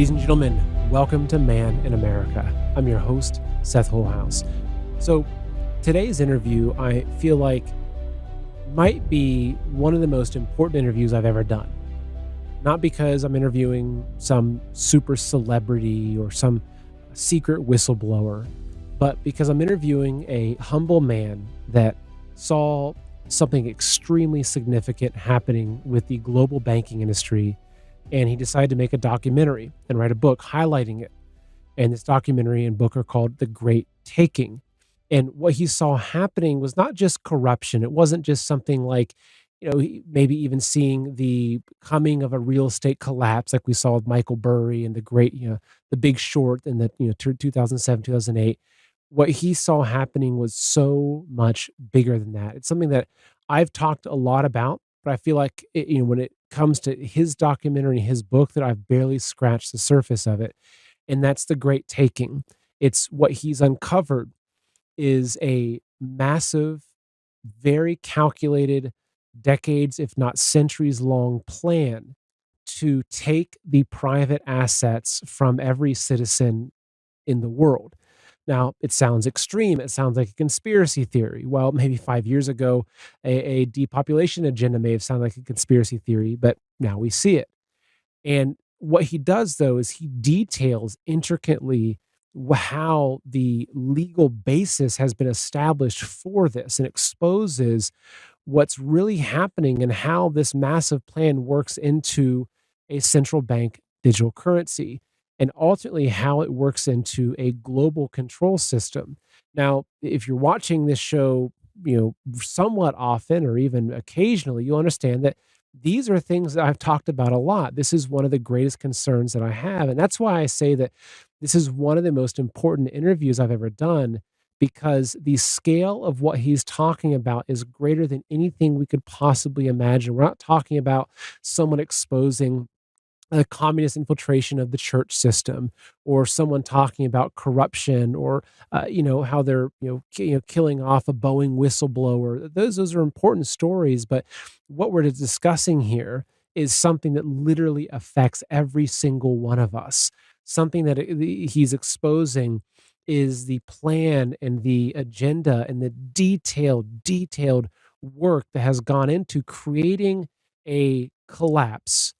Ladies and gentlemen, welcome to Man in America. I'm your host, Seth Holhouse. So today's interview, I feel like might be one of the most important interviews I've ever done. Not because I'm interviewing some super celebrity or some secret whistleblower, but because I'm interviewing a humble man that saw something extremely significant happening with the global banking industry, and he decided to make a documentary and write a book highlighting it. And this documentary and book are called The Great Taking. And what he saw happening was not just corruption. It wasn't just something like, maybe even seeing the coming of a real estate collapse like we saw with Michael Burry and the Big Short in the 2007, 2008. What he saw happening was so much bigger than that. It's something that I've talked a lot about, but I feel like when it comes to his documentary, his book, that I've barely scratched the surface of it. And that's The Great Taking. It's what he's uncovered is a massive, very calculated, decades, if not centuries long plan to take the private assets from every citizen in the world. Now, it sounds extreme. It sounds like a conspiracy theory. Well, maybe 5 years ago, a depopulation agenda may have sounded like a conspiracy theory, but now we see it. And what he does, though, is he details intricately how the legal basis has been established for this and exposes what's really happening and how this massive plan works into a central bank digital currency and ultimately how it works into a global control system. Now, if you're watching this show, somewhat often or even occasionally, you'll understand that these are things that I've talked about a lot. This is one of the greatest concerns that I have. And that's why I say that this is one of the most important interviews I've ever done, because the scale of what he's talking about is greater than anything we could possibly imagine. We're not talking about someone exposing a communist infiltration of the church system, or someone talking about corruption, or how they're killing off a Boeing whistleblower. Those are important stories, but what we're discussing here is something that literally affects every single one of us. Something that he's exposing is the plan and the agenda and the detailed work that has gone into creating a collapse,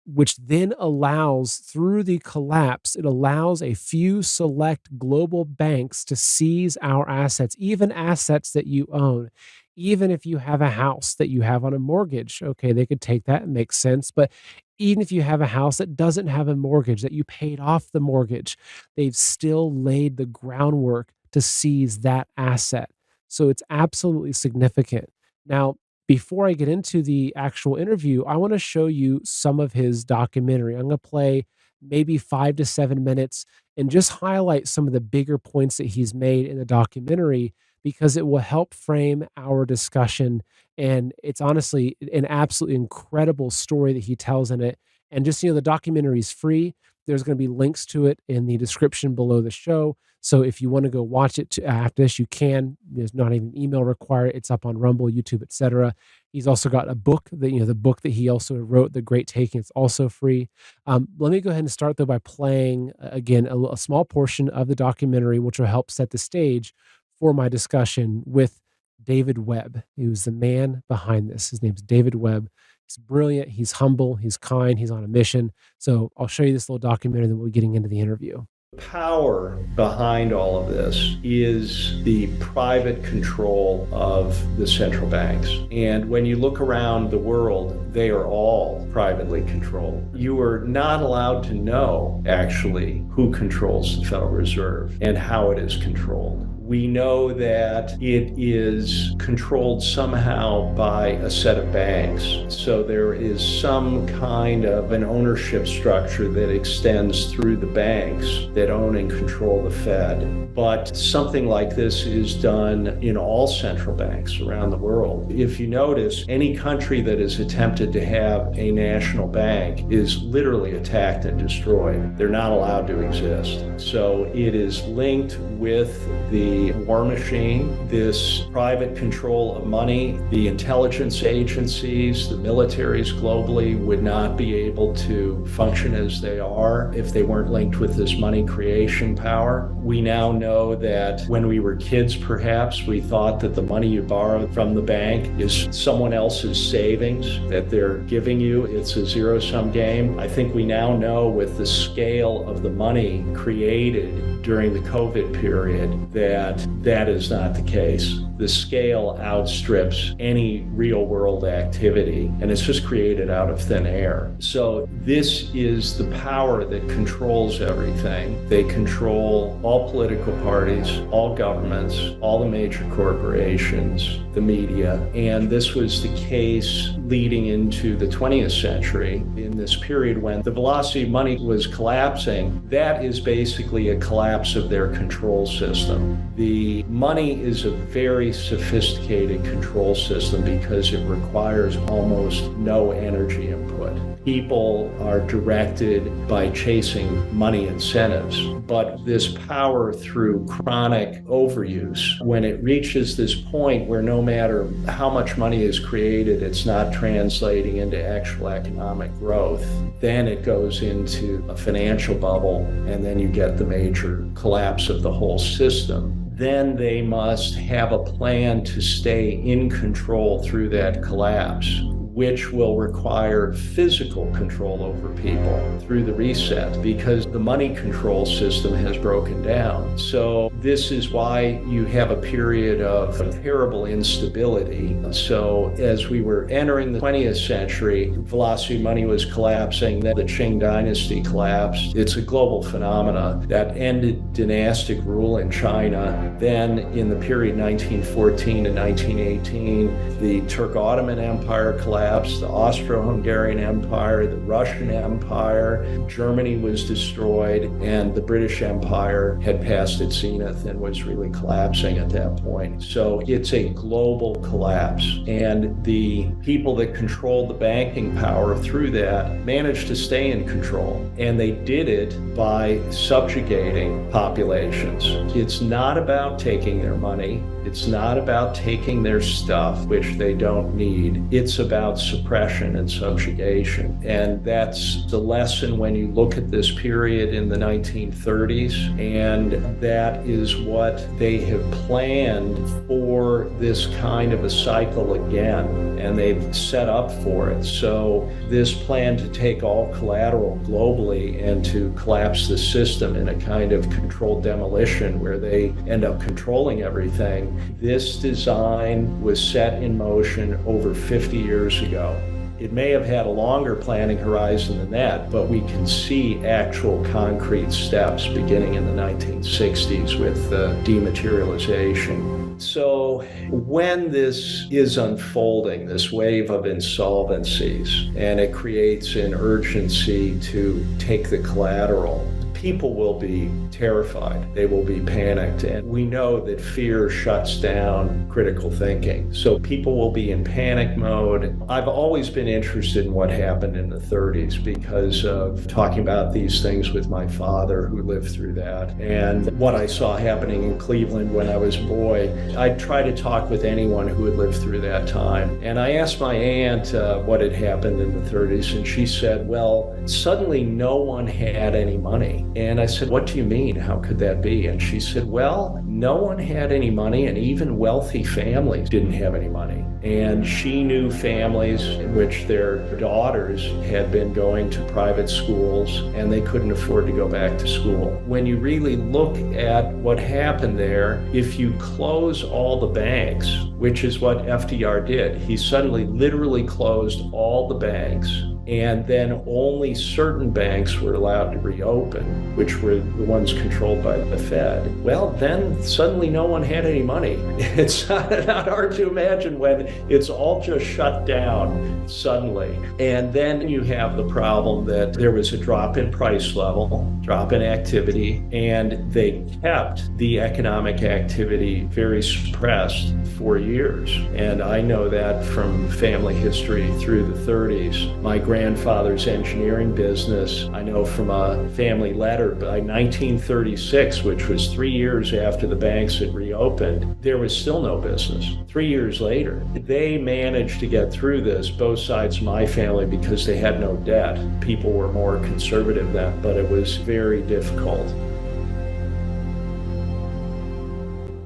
which then allows, through the collapse, it allows a few select global banks to seize our assets, even assets that you own. Even if you have a house that you have on a mortgage, okay, they could take that and make sense. But even if you have a house that doesn't have a mortgage, that you paid off the mortgage, they've still laid the groundwork to seize that asset. So it's absolutely significant. Now, before I get into the actual interview, I want to show you some of his documentary. I'm going to play maybe 5 to 7 minutes and just highlight some of the bigger points that he's made in the documentary, because it will help frame our discussion. And it's honestly an absolutely incredible story that he tells in it. And just, the documentary is free. There's going to be links to it in the description below the show. So if you want to go watch it after this, you can. There's not even email required. It's up on Rumble, YouTube, etc. He's also got a book that, the book that he also wrote, The Great Taking. It's also free. Let me go ahead and start, though, by playing, again, a small portion of the documentary, which will help set the stage for my discussion with David Webb, who's the man behind this. His name's David Webb. He's brilliant. He's humble. He's kind. He's on a mission. So I'll show you this little documentary, then we'll be getting into the interview. Power behind all of this is the private control of the central banks. And when you look around the world, they are all privately controlled. You are not allowed to know, actually, who controls the Federal Reserve and how it is controlled. We know that it is controlled somehow by a set of banks. So there is some kind of an ownership structure that extends through the banks that own and control the Fed. But something like this is done in all central banks around the world. If you notice, any country that has attempted to have a national bank is literally attacked and destroyed. They're not allowed to exist. So it is linked with the war machine, this private control of money. The intelligence agencies, the militaries globally would not be able to function as they are if they weren't linked with this money creation power. We now know that when we were kids, perhaps, we thought that the money you borrow from the bank is someone else's savings that they're giving you. It's a zero-sum game. I think we now know with the scale of the money created during the COVID period that that is not the case. The scale outstrips any real-world activity, and it's just created out of thin air. So this is the power that controls everything. They control all political parties, all governments, all the major corporations, the media, and this was the case leading into the 20th century. In this period when the velocity of money was collapsing, that is basically a collapse of their control system. The money is a very sophisticated control system because it requires almost no energy input. People are directed by chasing money incentives, but this power through chronic overuse, when it reaches this point where no matter how much money is created, it's not translating into actual economic growth, then it goes into a financial bubble, and then you get the major collapse of the whole system. Then they must have a plan to stay in control through that collapse, which will require physical control over people through the reset because the money control system has broken down. So this is why you have a period of terrible instability. So as we were entering the 20th century, velocity money was collapsing, then the Qing dynasty collapsed. It's a global phenomena that ended dynastic rule in China. Then in the period 1914 to 1918, the Turk-Ottoman Empire collapsed. The Austro-Hungarian Empire, the Russian Empire, Germany was destroyed, and the British Empire had passed its zenith and was really collapsing at that point. So it's a global collapse, and the people that controlled the banking power through that managed to stay in control, and they did it by subjugating populations. It's not about taking their money. It's not about taking their stuff, which they don't need. It's about suppression and subjugation. And that's the lesson when you look at this period in the 1930s. And that is what they have planned for this kind of a cycle again. And they've set up for it. So this plan to take all collateral globally and to collapse the system in a kind of controlled demolition where they end up controlling everything, this design was set in motion over 50 years ago. It may have had a longer planning horizon than that, but we can see actual concrete steps beginning in the 1960s with dematerialization. So when this is unfolding, this wave of insolvencies, and it creates an urgency to take the collateral, people will be terrified. They will be panicked. And we know that fear shuts down critical thinking. So people will be in panic mode. I've always been interested in what happened in the 30s because of talking about these things with my father who lived through that and what I saw happening in Cleveland when I was a boy. I'd try to talk with anyone who had lived through that time. And I asked my aunt what had happened in the 30s, and she said, well, suddenly no one had any money. And I said, what do you mean? How could that be? And she said, well, no one had any money, and even wealthy families didn't have any money. And she knew families in which their daughters had been going to private schools and they couldn't afford to go back to school. When you really look at what happened there, if you close all the banks, which is what FDR did, he suddenly literally closed all the banks And then only certain banks were allowed to reopen, which were the ones controlled by the Fed. Well, then suddenly no one had any money. It's not hard to imagine when it's all just shut down suddenly. And then you have the problem that there was a drop in price level, drop in activity, and they kept the economic activity very suppressed for years. And I know that from family history through the 30s. My grandfather's engineering business, I know from a family letter, by 1936, which was 3 years after the banks had reopened, there was still no business. 3 years later, they managed to get through this, both sides of my family, because they had no debt. People were more conservative then, but it was very difficult.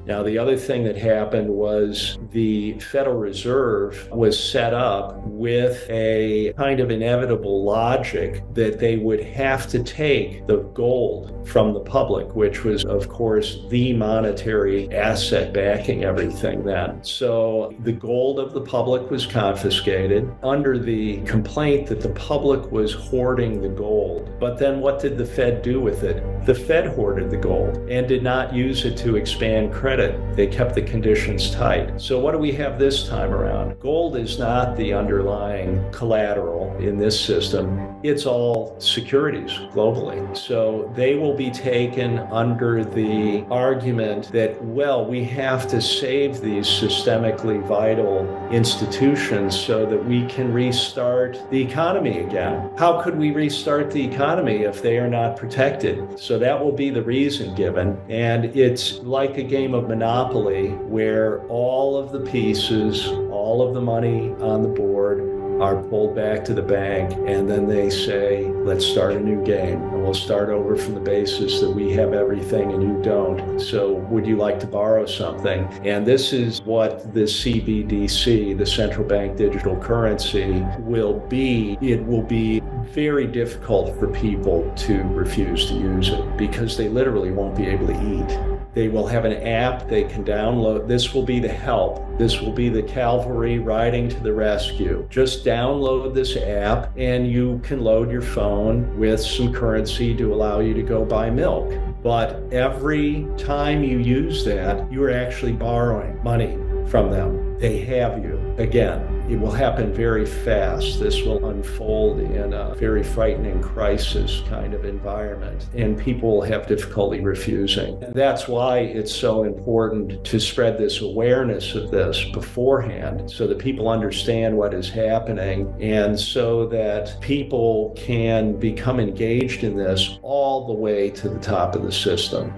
Now, the other thing that happened was the Federal Reserve was set up with a kind of inevitable logic that they would have to take the gold from the public, which was, of course, the monetary asset backing everything then. So the gold of the public was confiscated under the complaint that the public was hoarding the gold. But then what did the Fed do with it? The Fed hoarded the gold and did not use it to expand credit. They kept the conditions tight. So what do we have this time around? Gold is not the underlying collateral in this system. It's all securities globally. So they will be taken under the argument that, well, we have to save these systemically vital institutions so that we can restart the economy again. How could we restart the economy if they are not protected? So that will be the reason given. And it's like a game of Monopoly where all of the pieces, all of the money on the board are pulled back to the bank, and then they say, let's start a new game, and we'll start over from the basis that we have everything and you don't. So would you like to borrow something? And this is what the CBDC, the central bank digital currency, will be. It will be very difficult for people to refuse to use it because they literally won't be able to eat. They will have an app they can download. This will be the help. This will be the cavalry riding to the rescue. Just download this app and you can load your phone with some currency to allow you to go buy milk. But every time you use that, you're actually borrowing money from them. They have you. Again, it will happen very fast. This will unfold in a very frightening crisis kind of environment, and people will have difficulty refusing. And that's why it's so important to spread this awareness of this beforehand so that people understand what is happening and so that people can become engaged in this all the way to the top of the system.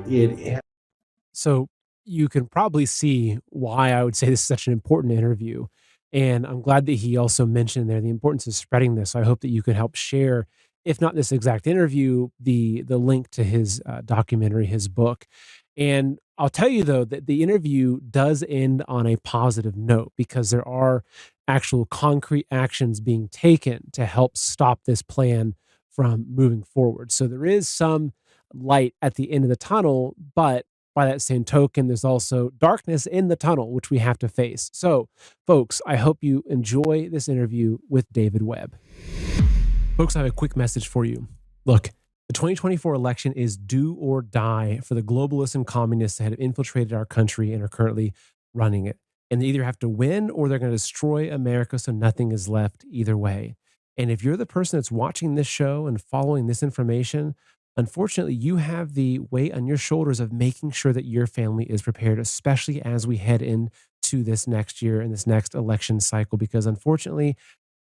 So you can probably see why I would say this is such an important interview. And I'm glad that he also mentioned there the importance of spreading this. So I hope that you could help share, if not this exact interview, the link to his documentary, his book. And I'll tell you though that the interview does end on a positive note because there are actual concrete actions being taken to help stop this plan from moving forward. So there is some light at the end of the tunnel, but by that same token, there's also darkness in the tunnel, which we have to face. So, folks, I hope you enjoy this interview with David Webb. Folks, I have a quick message for you. Look, the 2024 election is do or die for the globalists and communists that have infiltrated our country and are currently running it. And they either have to win or they're going to destroy America so nothing is left either way. And if you're the person that's watching this show and following this information, unfortunately, you have the weight on your shoulders of making sure that your family is prepared, especially as we head into this next year and this next election cycle, because unfortunately,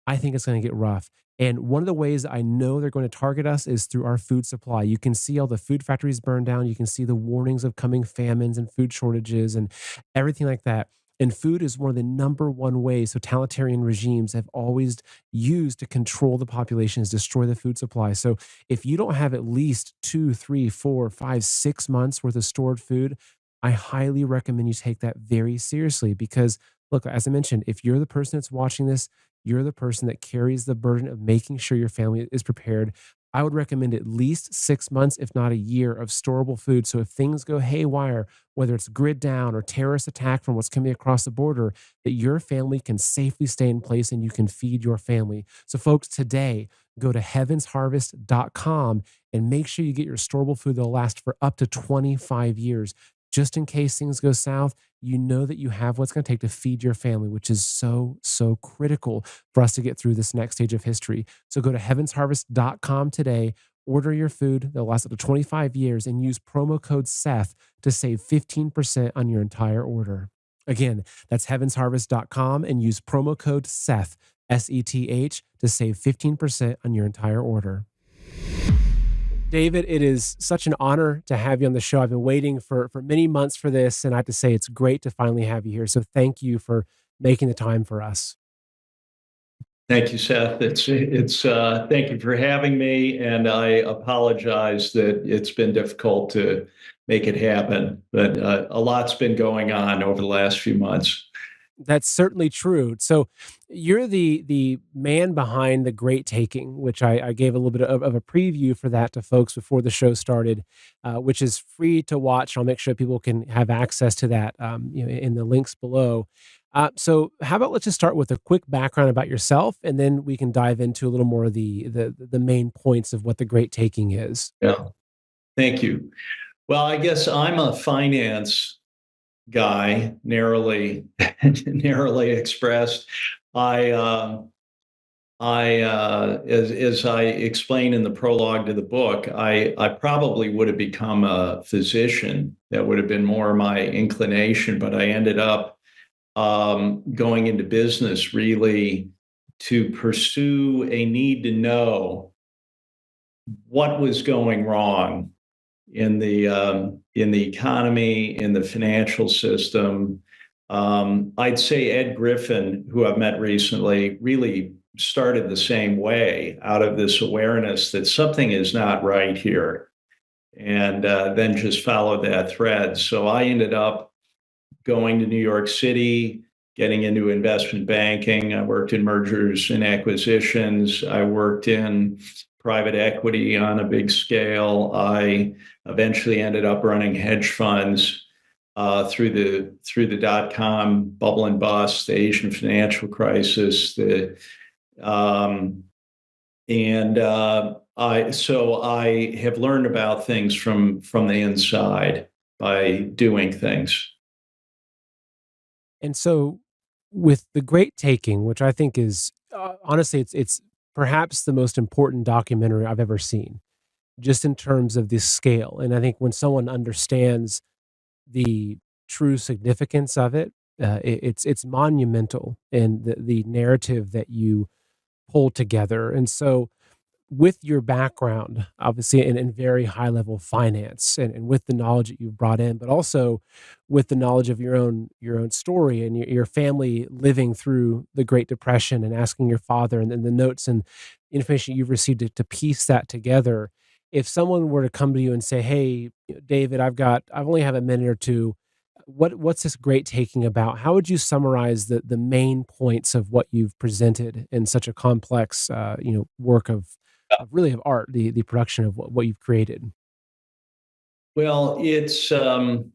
I think it's going to get rough. And one of the ways I know they're going to target us is through our food supply. You can see all the food factories burned down. You can see the warnings of coming famines and food shortages and everything like that. And food is one of the number one ways totalitarian regimes have always used to control the population is destroy the food supply. So if you don't have at least 2, 3, 4, 5, 6 months worth of stored food, I highly recommend you take that very seriously because look, as I mentioned, if you're the person that's watching this, you're the person that carries the burden of making sure your family is prepared. I would recommend at least 6 months, if not a year, of storable food. So if things go haywire, whether it's grid down or terrorist attack from what's coming across the border, that your family can safely stay in place and you can feed your family. So, folks, today, go to heavensharvest.com and make sure you get your storable food that'll last for up to 25 years. Just in case things go south, you know that you have what's going to take to feed your family, which is so, so critical for us to get through this next stage of history. So go to heavensharvest.com today, order your food that'll last up to 25 years, and use promo code Seth to save 15% on your entire order. Again, that's heavensharvest.com and use promo code Seth, SETH, to save 15% on your entire order. David, it is such an honor to have you on the show. I've been waiting for many months for this, and I have to say it's great to finally have you here. So thank you for making the time for us. Thank you, Seth. It's thank you for having me, and I apologize that it's been difficult to make it happen, but a lot's been going on over the last few months. That's certainly true. So you're the man behind the Great Taking, which I gave a little bit of a preview for that to folks before the show started, which is free to watch. I'll make sure people can have access to that, in the links below. So how about let's just start with a quick background about yourself, and then we can dive into a little more of the main points of what the Great Taking is. Yeah, thank you. Well, I guess I'm a finance guy, narrowly narrowly expressed. I as I explain in the prologue to the book, I probably would have become a physician. That would have been more my inclination, but I ended up going into business really to pursue a need to know what was going wrong in the economy, in the financial system. I'd say Ed Griffin, who I've met recently, really started the same way, out of this awareness that something is not right here, and then just followed that thread. So I ended up going to New York City, getting into investment banking. I worked in mergers and acquisitions. I worked in private equity on a big scale. I eventually ended up running hedge funds through the dot-com bubble and bust, the Asian financial crisis, I have learned about things from the inside by doing things. And so, with the Great Taking, which I think is honestly, it's perhaps the most important documentary I've ever seen, just in terms of the scale. And I think when someone understands the true significance of it, it's monumental in the narrative that you pull together. And so, with your background, obviously in very high level finance, and with the knowledge that you've brought in, but also with the knowledge of your own story and your family living through the Great Depression, and asking your father, and then the notes and information you've received to piece that together. If someone were to come to you and say, "Hey, David, I only have a minute or two. What's this Great Taking about?" How would you summarize the main points of what you've presented in such a complex, work of art, the production of what you've created? Well, it's the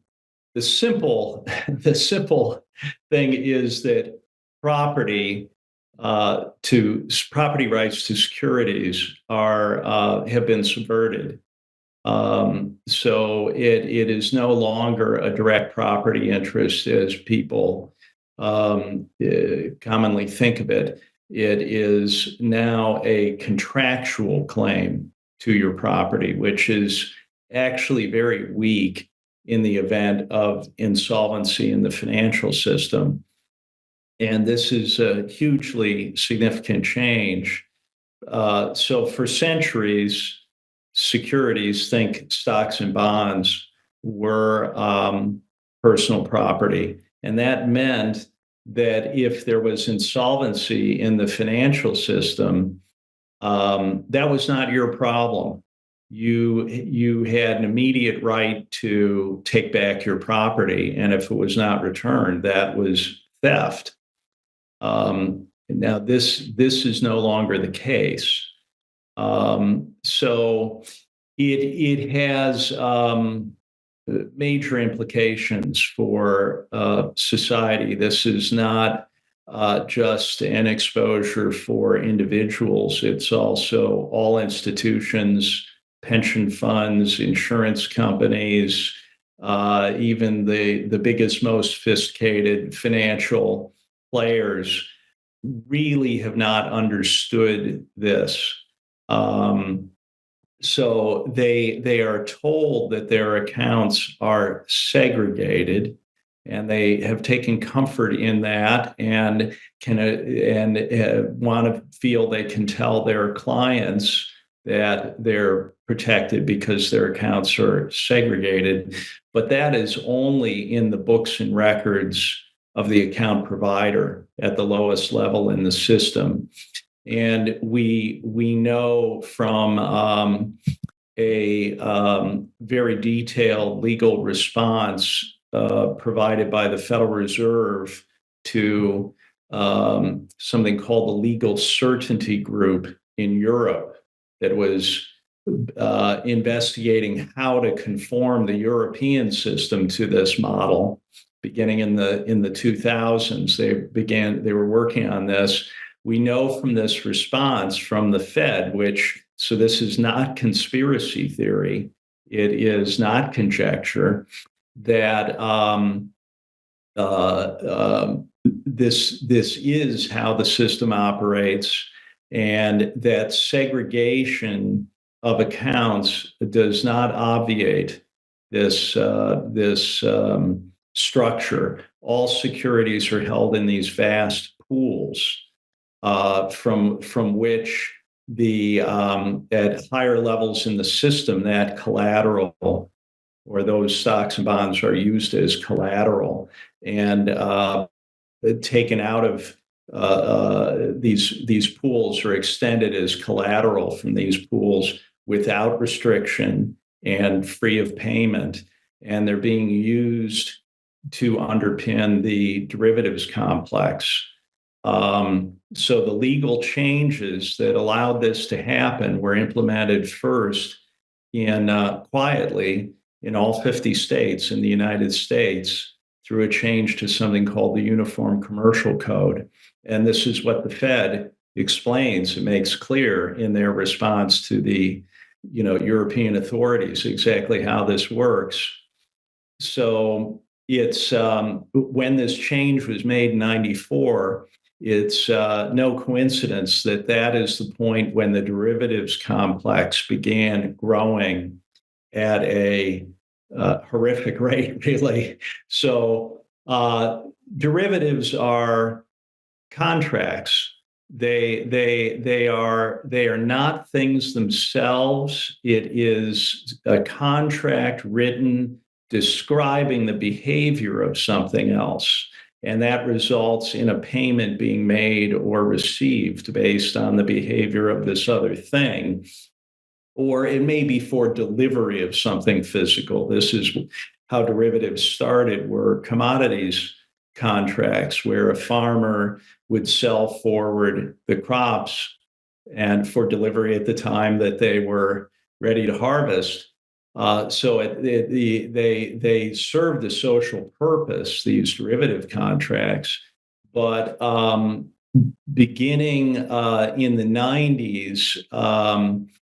simple the simple thing is that property property rights to securities are have been subverted. So it is no longer a direct property interest as people commonly think of it. It is now a contractual claim to your property, which is actually very weak in the event of insolvency in the financial system. And this is a hugely significant change. So for centuries, securities, think stocks and bonds, were personal property. And that meant that if there was insolvency in the financial system, that was not your problem. You had an immediate right to take back your property, and if it was not returned, that was theft. Now this is no longer the case. So it has major implications for society. This is not just an exposure for individuals. It's also all institutions, pension funds, insurance companies, even the biggest, most sophisticated financial players really have not understood this. Um, so they are told that their accounts are segregated, and they have taken comfort in that, and can want to feel they can tell their clients that they're protected because their accounts are segregated. But that is only in the books and records of the account provider at the lowest level in the system. And we know from a very detailed legal response provided by the Federal Reserve to something called the Legal Certainty Group in Europe that was investigating how to conform the European system to this model. Beginning in the 2000s, they were working on this. We know from this response from the Fed, so this is not conspiracy theory, it is not conjecture, that this is how the system operates, and that segregation of accounts does not obviate this structure. All securities are held in these vast pools, from which the at higher levels in the system, that collateral or those stocks and bonds are used as collateral and taken out of these pools, or extended as collateral from these pools without restriction and free of payment, and they're being used to underpin the derivatives complex. So the legal changes that allowed this to happen were implemented first quietly in all 50 states in the United States through a change to something called the Uniform Commercial Code. And this is what the Fed explains and makes clear in their response to the European authorities exactly how this works. So it's when this change was made in 94, it's no coincidence that that is the point when the derivatives complex began growing at a horrific rate, really. So derivatives are contracts. They are not things themselves. It is a contract written describing the behavior of something else. And that results in a payment being made or received based on the behavior of this other thing. Or it may be for delivery of something physical. This is how derivatives started, were commodities contracts where a farmer would sell forward the crops and for delivery at the time that they were ready to harvest. They served a social purpose, these derivative contracts, but beginning in the 90s,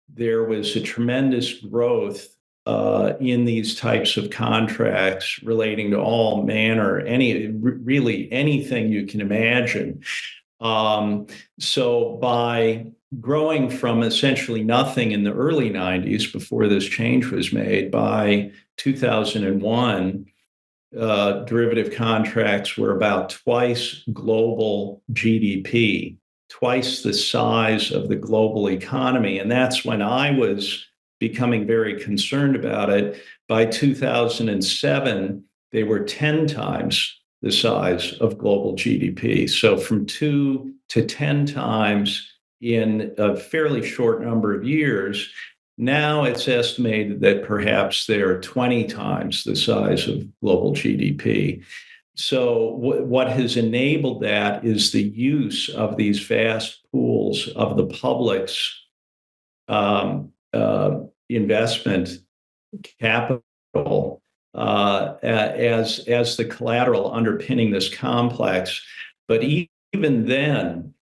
there was a tremendous growth in these types of contracts relating to all manner, really anything you can imagine. So by growing from essentially nothing in the early 90s before this change was made, by 2001, derivative contracts were about twice global GDP, twice the size of the global economy. And that's when I was becoming very concerned about it. By 2007, they were 10 times the size of global GDP. So from 2 to 10 times in a fairly short number of years. Now it's estimated that perhaps they're 20 times the size of global GDP. So what has enabled that is the use of these vast pools of the public's investment capital as the collateral underpinning this complex. But even then,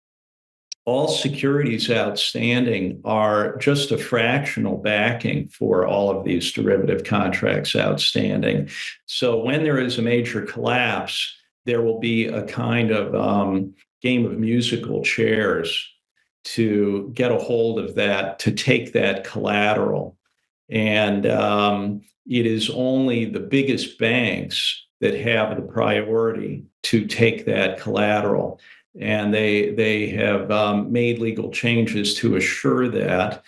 all securities outstanding are just a fractional backing for all of these derivative contracts outstanding. So when there is a major collapse, there will be a kind of game of musical chairs to get a hold of that, to take that collateral. And it is only the biggest banks that have the priority to take that collateral. And they have made legal changes to assure that.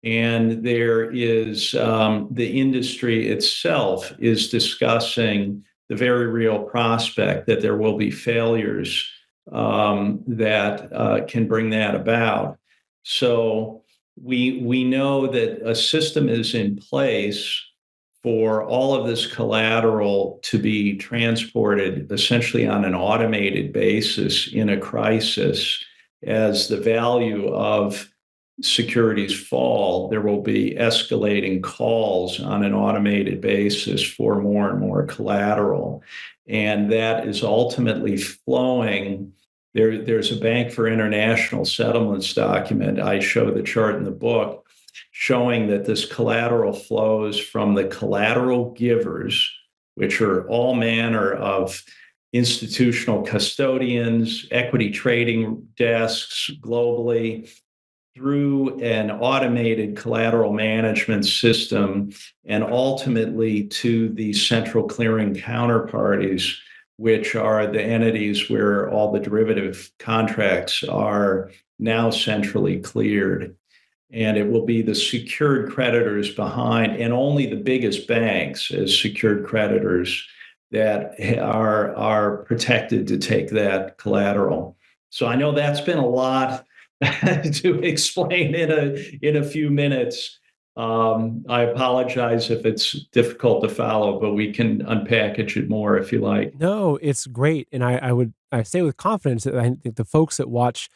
And there is the industry itself is discussing the very real prospect that there will be failures that can bring that about. So we know that a system is in place for all of this collateral to be transported essentially on an automated basis in a crisis. As the value of securities fall, there will be escalating calls on an automated basis for more and more collateral. And that is ultimately flowing. There's a Bank for International Settlements document. I show the chart in the book showing that this collateral flows from the collateral givers, which are all manner of institutional custodians, equity trading desks globally, through an automated collateral management system, and ultimately to the central clearing counterparties, which are the entities where all the derivative contracts are now centrally cleared. And it will be the secured creditors behind, and only the biggest banks as secured creditors that are protected to take that collateral. So I know that's been a lot to explain in a few minutes. I apologize if it's difficult to follow, but we can unpackage it more if you like. No, it's great, and I say with confidence that I think the folks that watch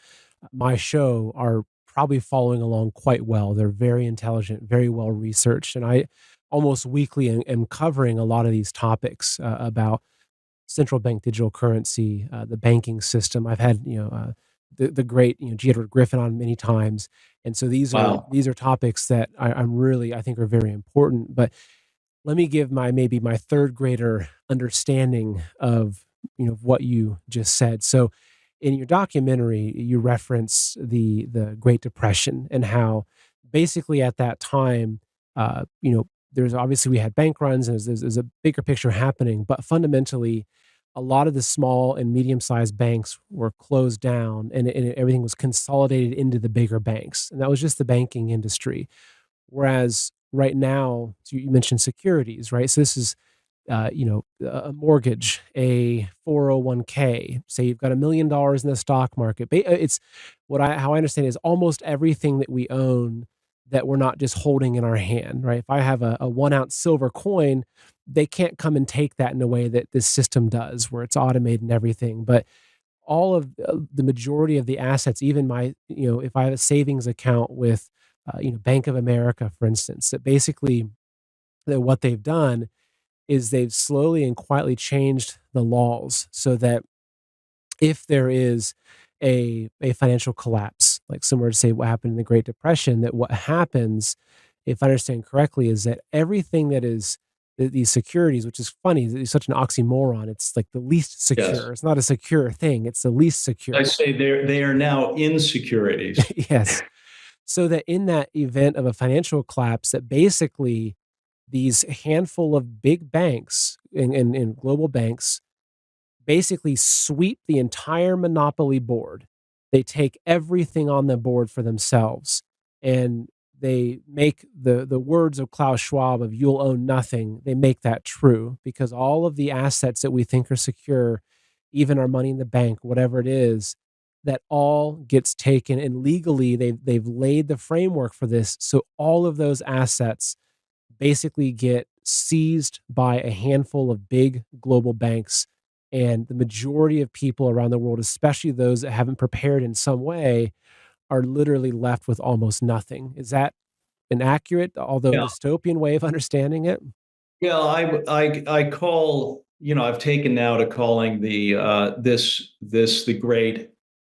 my show are probably following along quite well. They're very intelligent, very well researched, and I almost weekly am covering a lot of these topics about central bank digital currency, the banking system. I've had the great G. Edward Griffin on many times, and so Wow. these are topics that I'm really I think are very important. But let me give my maybe my third grader understanding of what you just said. So in your documentary you reference the Great Depression and how basically at that time there's obviously we had bank runs and there's a bigger picture happening, but fundamentally a lot of the small and medium-sized banks were closed down and everything was consolidated into the bigger banks, and that was just the banking industry. Whereas right now, so you mentioned securities, right? So this is, a mortgage, a 401k. Say you've got $1 million in the stock market. It's how I understand it is almost everything that we own that we're not just holding in our hand, right? If I have a 1 ounce silver coin, they can't come and take that in a way that this system does, where it's automated and everything. But all of the majority of the assets, even if I have a savings account with, Bank of America, for instance, that basically that what they've done is they've slowly and quietly changed the laws so that if there is a financial collapse, like similar to say what happened in the Great Depression, that what happens, if I understand correctly, is that everything that is these securities, which is funny, it's such an oxymoron. It's like the least Yes. secure. It's not a secure thing. It's the least I secure. say they are now insecurities. Yes. So that in that event of a financial collapse, that basically these handful of big banks and global banks basically sweep the entire monopoly board. They take everything on the board for themselves, and they make the words of Klaus Schwab of "you'll own nothing." They make that true because all of the assets that we think are secure, even our money in the bank, whatever it is, that all gets taken. And legally, they've laid the framework for this, so all of those assets basically get seized by a handful of big global banks, and the majority of people around the world, especially those that haven't prepared in some way, are literally left with almost nothing. Is that an accurate, although Yeah. dystopian way of understanding it? Yeah, I call, I've taken now to calling the great,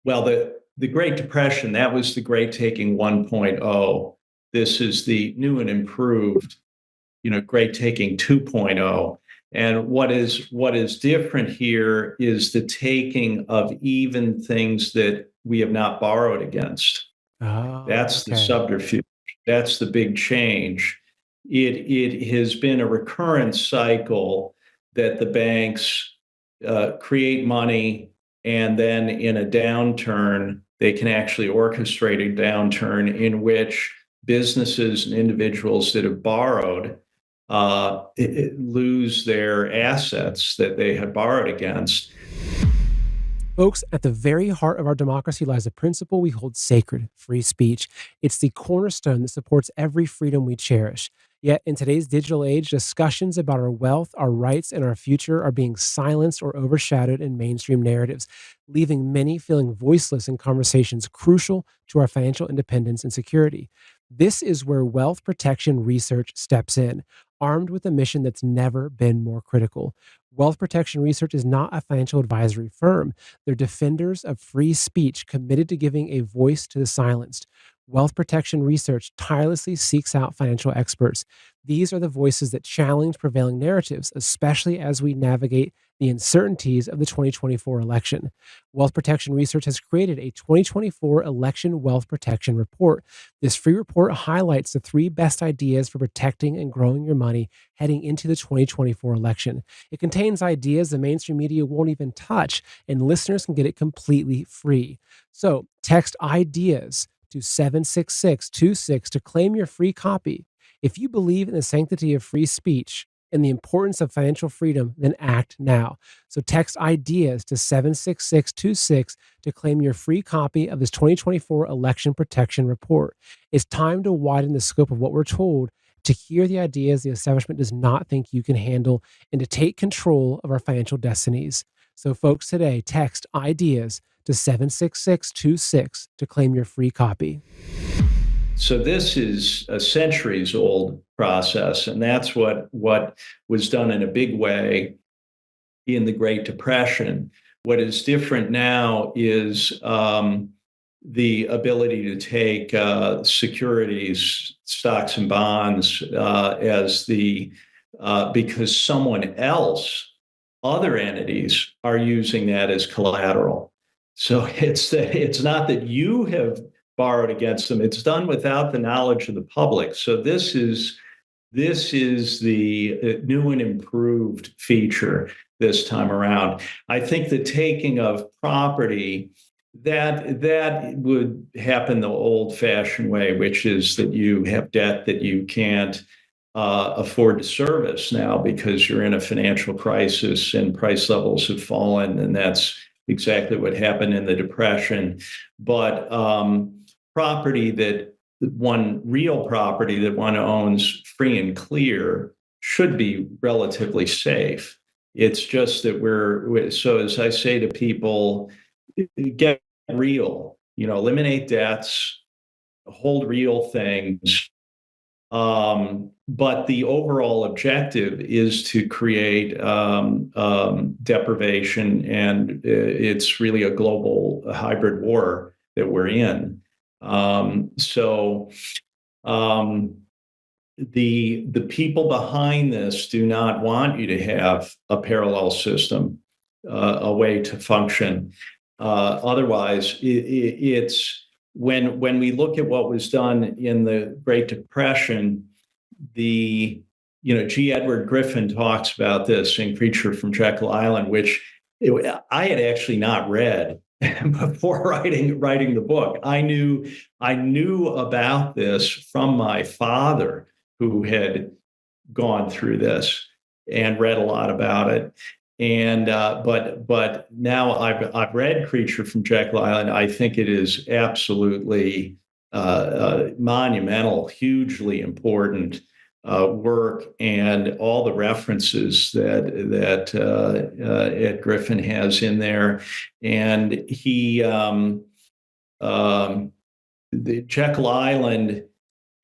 well, the Great Depression, that was the Great Taking 1.0. This is the new and improved, Great Taking 2.0. And what is different here is the taking of even things that we have not borrowed against. Oh, That's the okay. subterfuge. That's the big change. It has been a recurrent cycle that the banks create money, and then in a downturn, they can actually orchestrate a downturn in which businesses and individuals that have borrowed lose their assets that they had borrowed against. Folks, at the very heart of our democracy lies a principle we hold sacred: free speech. It's the cornerstone that supports every freedom we cherish. Yet, in today's digital age, discussions about our wealth, our rights, and our future are being silenced or overshadowed in mainstream narratives, leaving many feeling voiceless in conversations crucial to our financial independence and security. This is where wealth protection research steps in, armed with a mission that's never been more critical. Wealth Protection Research is not a financial advisory firm. They're defenders of free speech committed to giving a voice to the silenced. Wealth Protection Research tirelessly seeks out financial experts. These are the voices that challenge prevailing narratives, especially as we navigate the uncertainties of the 2024 election. Wealth Protection Research has created a 2024 Election Wealth Protection Report. This free report highlights the three best ideas for protecting and growing your money heading into the 2024 election. It contains ideas the mainstream media won't even touch, and listeners can get it completely free. So text ideas to 76626 to claim your free copy. If you believe in the sanctity of free speech and the importance of financial freedom, then act now. So text ideas to 76626 to claim your free copy of this 2024 Election Protection Report. It's time to widen the scope of what we're told, to hear the ideas the establishment does not think you can handle, and to take control of our financial destinies. So, folks, today, text ideas to 76626 to claim your free copy. So this is a centuries old process, and that's what was done in a big way in the Great Depression. What is different now is the ability to take securities, stocks, and bonds as the because someone else, other entities, are using that as collateral. So it's not that you have borrowed against them; it's done without the knowledge of the public. So this is the new and improved feature this time around. I think the taking of property, that would happen the old-fashioned way, which is that you have debt that you can't afford to service now because you're in a financial crisis and price levels have fallen, and that's exactly what happened in the Depression. But property that real property that one owns free and clear should be relatively safe. It's just that so as I say to people, get real, eliminate debts, hold real things. But the overall objective is to create deprivation, and it's really a global hybrid war that we're in. So the people behind this do not want you to have a parallel system, a way to function. Otherwise, it's when we look at what was done in the Great Depression, G. Edward Griffin talks about this in Creature from Jekyll Island, which I had actually not read before writing the book. I knew about this from my father, who had gone through this and read a lot about it. And but now I've read Creature from Jekyll Island. I think it is absolutely monumental, hugely important work, and all the references that Ed Griffin has in there. And the Jekyll Island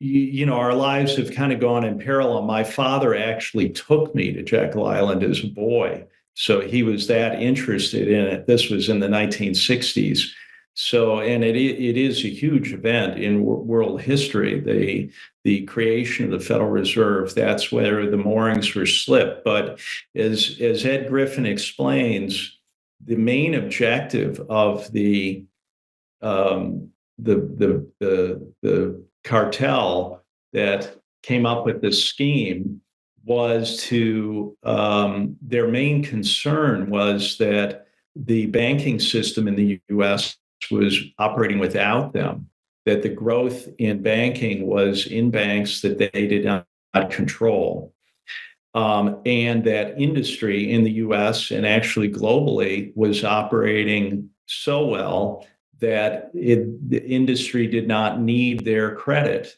our lives have kind of gone in parallel. My father actually took me to Jekyll Island as a boy. So he was that interested in it. This was in the 1960s. So, and it is a huge event in world history. The creation of the Federal Reserve, that's where the moorings were slipped. But as Ed Griffin explains, the main objective of um, the cartel that came up with this scheme was their main concern was that the banking system in the U.S. was operating without them, that the growth in banking was in banks that they did not control. And that industry in the US and actually globally was operating so well that the industry did not need their credit.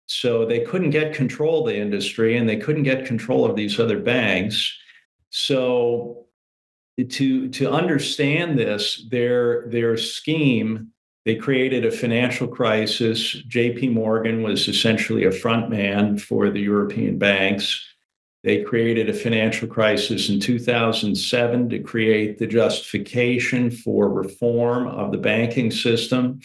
So they couldn't get control of the industry and they couldn't get control of these other banks. So to understand this, their scheme, they created a financial crisis. J.P. Morgan was essentially a front man for the European banks. They created a financial crisis in 2007 to create the justification for reform of the banking system.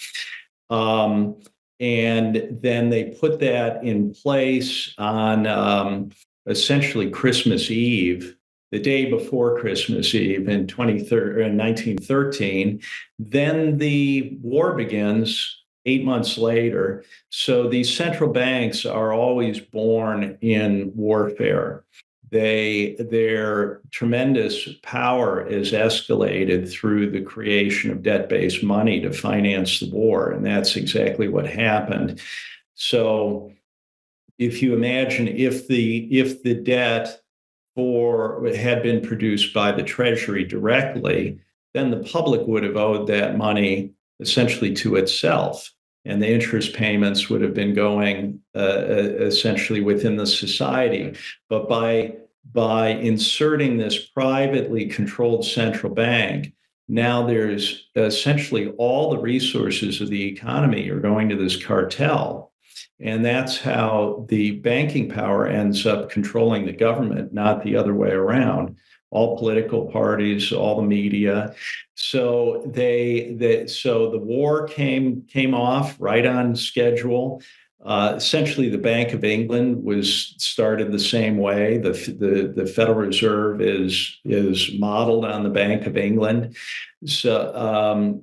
And then they put that in place on essentially Christmas Eve, the day before Christmas Eve in 1913. Then the war begins 8 months later. So these central banks are always born in warfare. Their tremendous power is escalated through the creation of debt-based money to finance the war, and that's exactly what happened. So if you imagine if the debt had been produced by the Treasury directly, then the public would have owed that money essentially to itself, and the interest payments would have been going essentially within the society. But by inserting this privately controlled central bank, now there's essentially all the resources of the economy are going to this cartel. And that's how the banking power ends up controlling the government, not the other way around. All political parties, all the media. So so the war came off right on schedule. Essentially, the Bank of England was started the same way. The Federal Reserve is modeled on the Bank of England. So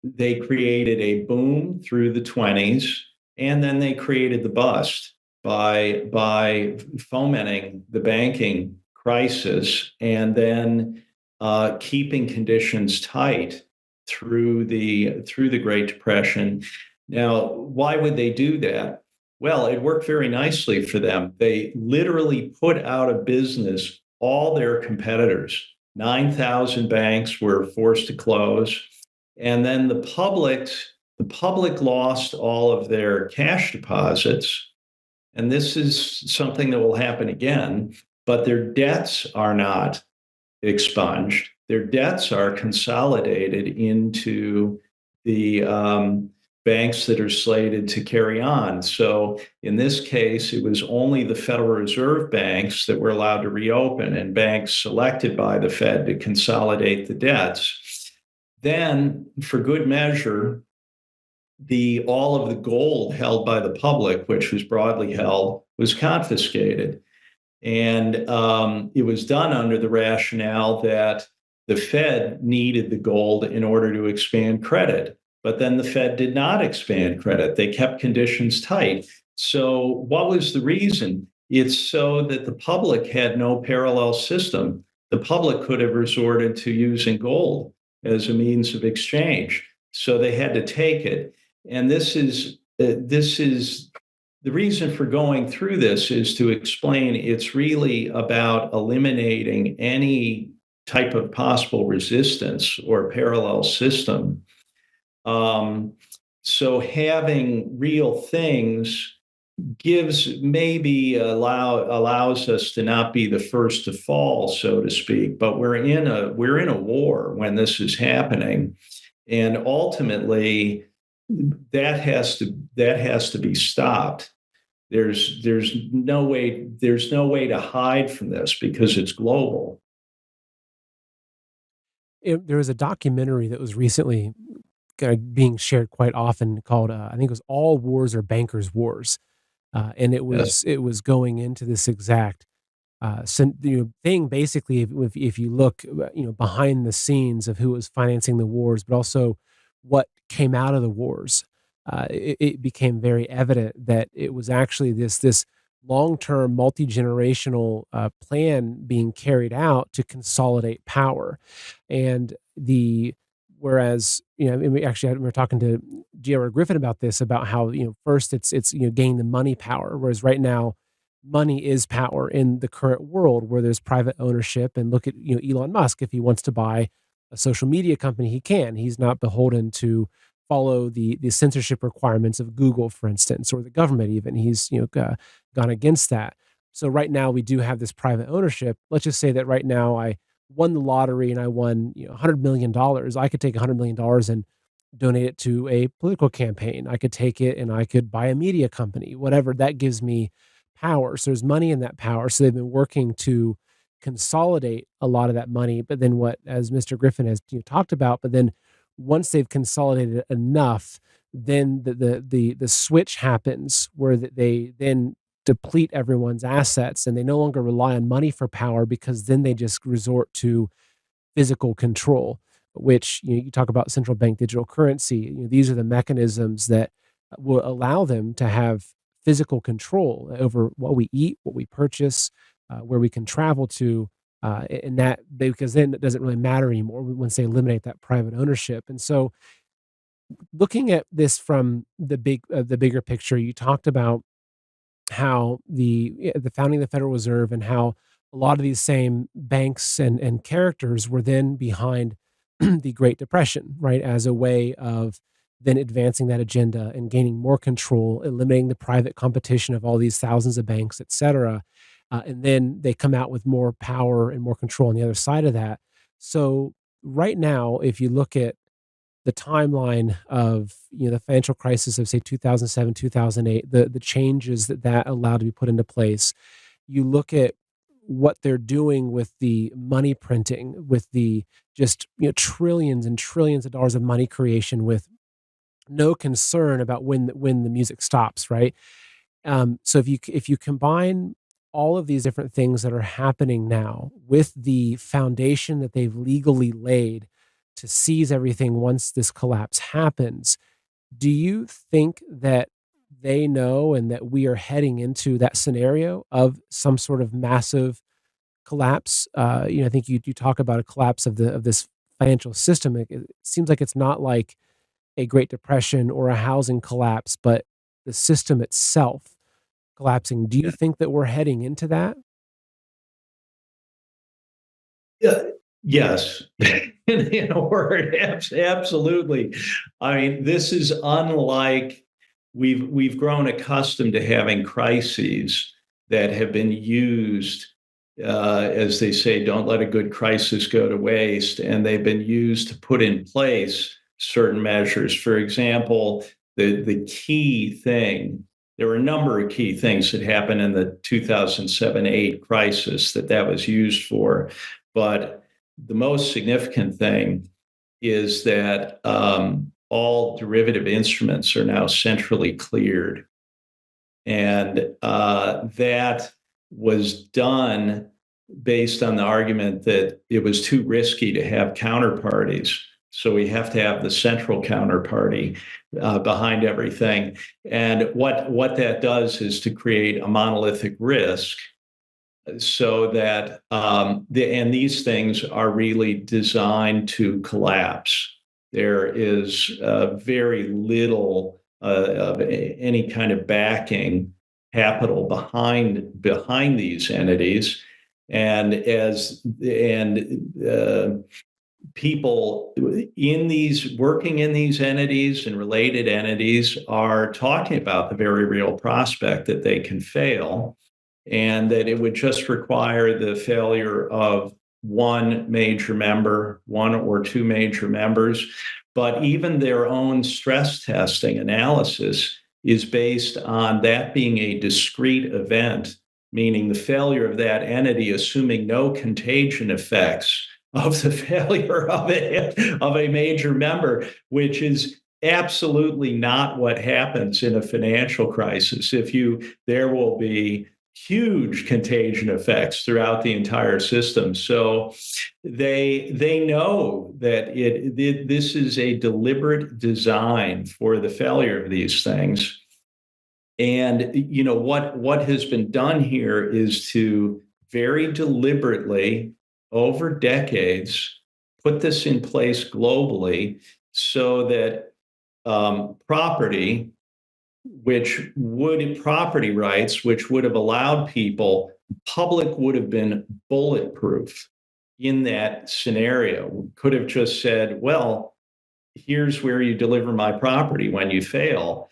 they created a boom through the 20s, and then they created the bust by fomenting the banking crisis and then keeping conditions tight through the Great Depression. Now, why would they do that? Well, it worked very nicely for them. They literally put out of business all their competitors. 9,000 banks were forced to close. And then the public lost all of their cash deposits. And this is something that will happen again, but their debts are not expunged. Their debts are consolidated into the banks that are slated to carry on. So in this case, it was only the Federal Reserve banks that were allowed to reopen and banks selected by the Fed to consolidate the debts. Then, for good measure, all of the gold held by the public, which was broadly held, was confiscated. And it was done under the rationale that the Fed needed the gold in order to expand credit. But then the Fed did not expand credit. They kept conditions tight. So what was the reason? It's so that the public had no parallel system. The public could have resorted to using gold as a means of exchange. So they had to take it. And this is the reason for going through this is to explain it's really about eliminating any type of possible resistance or parallel system. So having real things allows us to not be the first to fall, so to speak. But we're in a war when this is happening, and ultimately that has to be stopped. There's no way to hide from this because it's global. There was a documentary that was recently being shared quite often called, I think it was All Wars Are Bankers' Wars. And it Yes. was going into this exact thing. Basically, if you look, behind the scenes of who was financing the wars, but also what came out of the wars, it became very evident that it was actually this long-term, multi-generational plan being carried out to consolidate power. And the whereas, and we actually we were talking to J.R. Griffin about this, about how, first it's gaining the money power, whereas right now money is power in the current world where there's private ownership. And look at, Elon Musk. If he wants to buy a social media company, he can. He's not beholden to follow the censorship requirements of Google, for instance, or the government even. He's, gone against that. So right now we do have this private ownership. Let's just say that right now I won the lottery and I won, $100 million. I could take $100 million and donate it to a political campaign. I could take it and I could buy a media company, whatever. That gives me power. So there's money in that power. So they've been working to consolidate a lot of that money. But then what, as Mr. Griffin has, talked about, but then once they've consolidated enough, then the switch happens where they then deplete everyone's assets and they no longer rely on money for power, because then they just resort to physical control, which, you talk about central bank digital currency. These are the mechanisms that will allow them to have physical control over what we eat, what we purchase, where we can travel to, and that, because then it doesn't really matter anymore once they eliminate that private ownership. And so, looking at this from the bigger picture, you talked about how the founding of the Federal Reserve, and how a lot of these same banks and characters were then behind the Great Depression, right? As a way of then advancing that agenda and gaining more control, eliminating the private competition of all these thousands of banks, et cetera. And then they come out with more power and more control on the other side of that. So right now, if you look at the timeline of, the financial crisis of, say, 2007, 2008, the changes that allowed to be put into place, you look at what they're doing with the money printing, with the just, trillions and trillions of dollars of money creation, with no concern about when the music stops, right? So if you combine all of these different things that are happening now with the foundation that they've legally laid to seize everything once this collapse happens, do you think that they know, and that we are heading into that scenario of some sort of massive collapse? I think you talk about a collapse of this financial system. It seems like it's not like a Great Depression or a housing collapse, but the system itself collapsing. Do you think that we're heading into that? Yeah, yes. In a word, absolutely. I mean, this is unlike we've grown accustomed to having crises that have been used, as they say, don't let a good crisis go to waste, and they've been used to put in place certain measures. For example, the key thing. There were a number of key things that happened in the 2007-8 crisis that was used for. But the most significant thing is that all derivative instruments are now centrally cleared. And that was done based on the argument that it was too risky to have counterparties. So we have to have the central counterparty behind everything. And what that does is to create a monolithic risk, so that these things are really designed to collapse. There is very little of any kind of backing capital behind these entities, and people working in these entities and related entities are talking about the very real prospect that they can fail, and that it would just require the failure of one major member, one or two major members, but even their own stress testing analysis is based on that being a discrete event, meaning the failure of that entity, assuming no contagion effects of the failure of a major member, which is absolutely not what happens in a financial crisis. There will be huge contagion effects throughout the entire system. So they know that this is a deliberate design for the failure of these things. And what has been done here is to very deliberately, over decades, put this in place globally so that property property rights, which would have allowed people, public would have been bulletproof in that scenario, could have just said, well, here's where you deliver my property when you fail.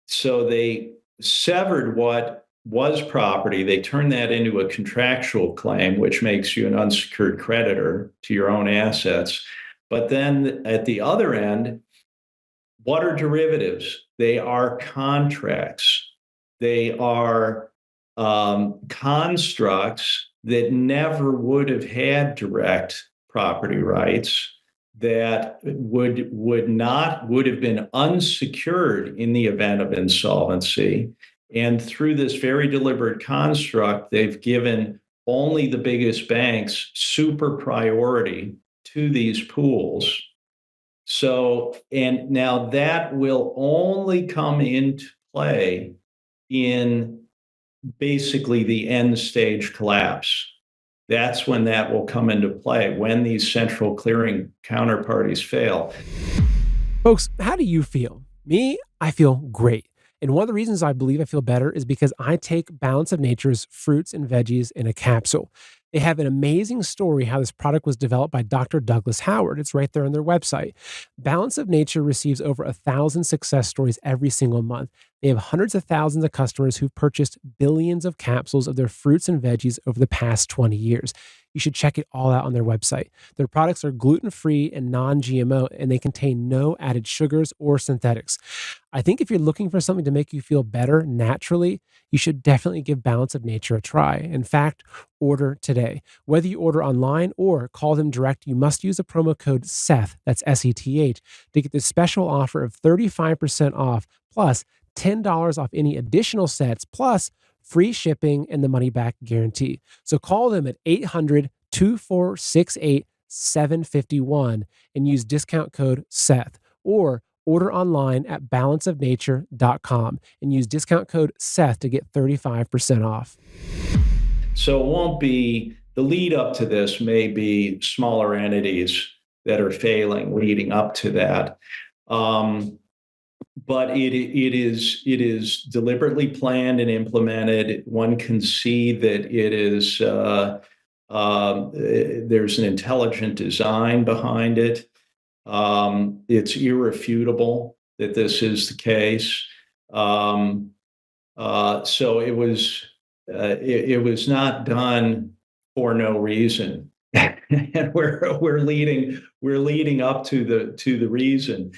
So they severed what was property, they turned that into a contractual claim, which makes you an unsecured creditor to your own assets. But then at the other end, what are derivatives? They are contracts. They are constructs that never would have had direct property rights, that would have been unsecured in the event of insolvency. And through this very deliberate construct, they've given only the biggest banks super priority to these pools. So, and now that will only come into play in basically the end stage collapse. That's when that will come into play, when these central clearing counterparties fail. Folks, how do you feel? Me, I feel great. And one of the reasons I believe I feel better is because I take Balance of Nature's fruits and veggies in a capsule. They have an amazing story how this product was developed by Dr. Douglas Howard. It's right there on their website. Balance of Nature receives over 1,000 success stories every single month. They have hundreds of thousands of customers who've purchased billions of capsules of their fruits and veggies over the past 20 years. You should check it all out on their website. Their products are gluten-free and non-GMO, and they contain no added sugars or synthetics. I think if you're looking for something to make you feel better naturally, you should definitely give Balance of Nature a try. In fact, order today. Whether you order online or call them direct, you must use the promo code SETH, that's SETH, to get this special offer of 35% off plus $10 off any additional sets, plus free shipping and the money back guarantee. So call them at 800-2468-751 and use discount code SETH, or order online at balanceofnature.com and use discount code SETH to get 35% off. So it won't be, the lead up to this may be smaller entities that are failing leading up to that. But it is deliberately planned and implemented. One can see that it is there's an intelligent design behind it. It's irrefutable that this is the case. So it was not done for no reason, and we're leading up to the reason.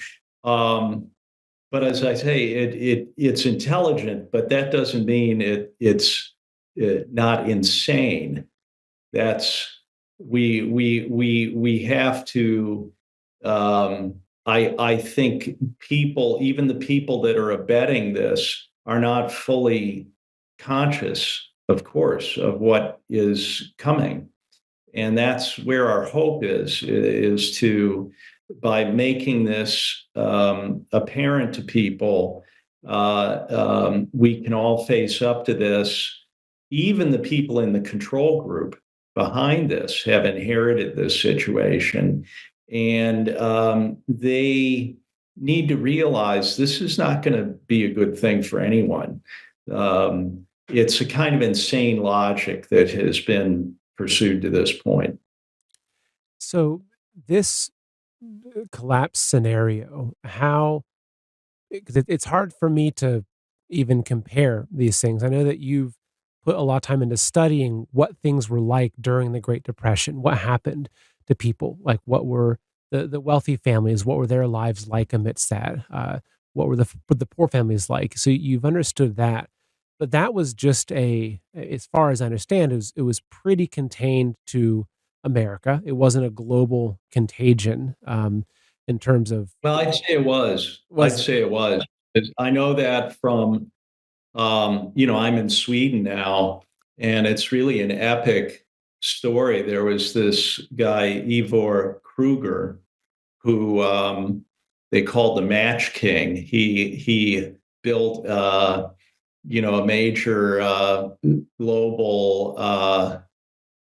But as I say, it's intelligent, but that doesn't mean it's not insane. We have to. I think people, even the people that are abetting this, are not fully conscious, of course, of what is coming, and that's where our hope is to, by making this apparent to people, we can all face up to this. Even the people in the control group behind this have inherited this situation, and they need to realize this is not going to be a good thing for anyone. It's a kind of insane logic that has been pursued to this point. So this collapse scenario, how, because it's hard for me to even compare these things. I know that you've put a lot of time into studying what things were like during the Great Depression, what happened to people, like what were the wealthy families, what were their lives like amidst that, what were the poor families like. So you've understood that, but that was just as far as I understand, it was pretty contained to America. It wasn't a global contagion, in terms of Well, I'd say it was. I'd was say it was. I know that from, I'm in Sweden now, and it's really an epic story. There was this guy, Ivor Kruger, who they called the Match King. He built, a major global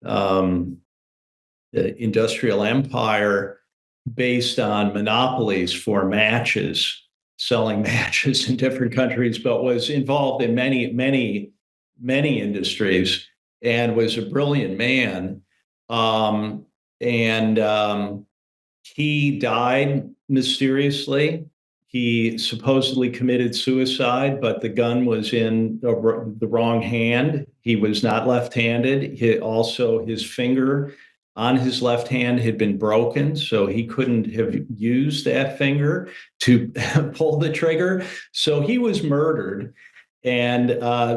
um, industrial empire based on monopolies for matches, selling matches in different countries, but was involved in many, many, many industries and was a brilliant man. Um, and he died mysteriously. He supposedly committed suicide, but the gun was in the wrong hand. He was not left-handed. Also, his finger on his left hand had been broken, so he couldn't have used that finger to pull the trigger. So he was murdered, and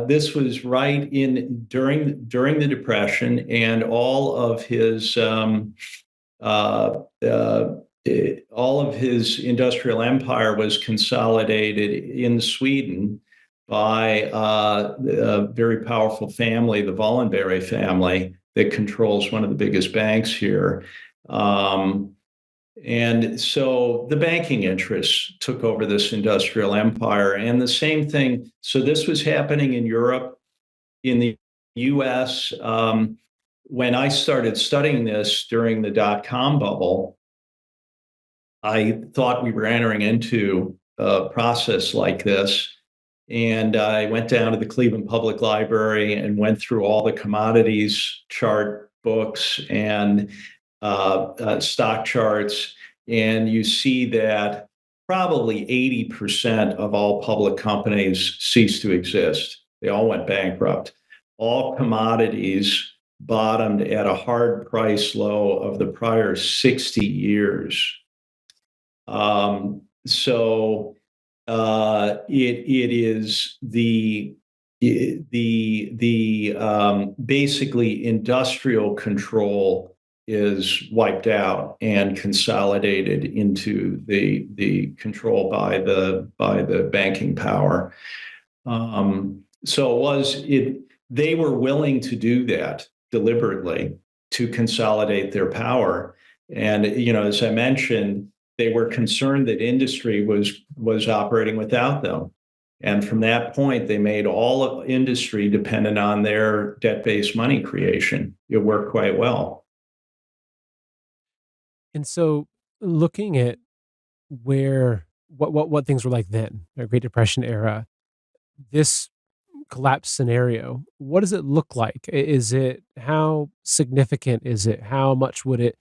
this was right in during the Depression, and uh, uh, all of his industrial empire was consolidated in Sweden by a very powerful family, the Wallenberg family, that controls one of the biggest banks here. Um, and so the banking interests took over this industrial empire. And the same thing, so this was happening in Europe, in the US. When I started studying this during the dot-com bubble, I thought we were entering into a process like this. And I went down to the Cleveland Public Library and went through all the commodities chart books and stock charts. And you see that probably 80% of all public companies ceased to exist. They all went bankrupt. All commodities bottomed at a hard price low of the prior 60 years. So it is the basically industrial control is wiped out and consolidated into the control by the banking power. So they were willing to do that deliberately to consolidate their power. And, as I mentioned, they were concerned that industry was operating without them. And from that point, they made all of industry dependent on their debt-based money creation. It worked quite well. and so looking at where what things were like then, the Great Depression era, this collapse scenario, what does it look like? Is it how significant is it? How much would it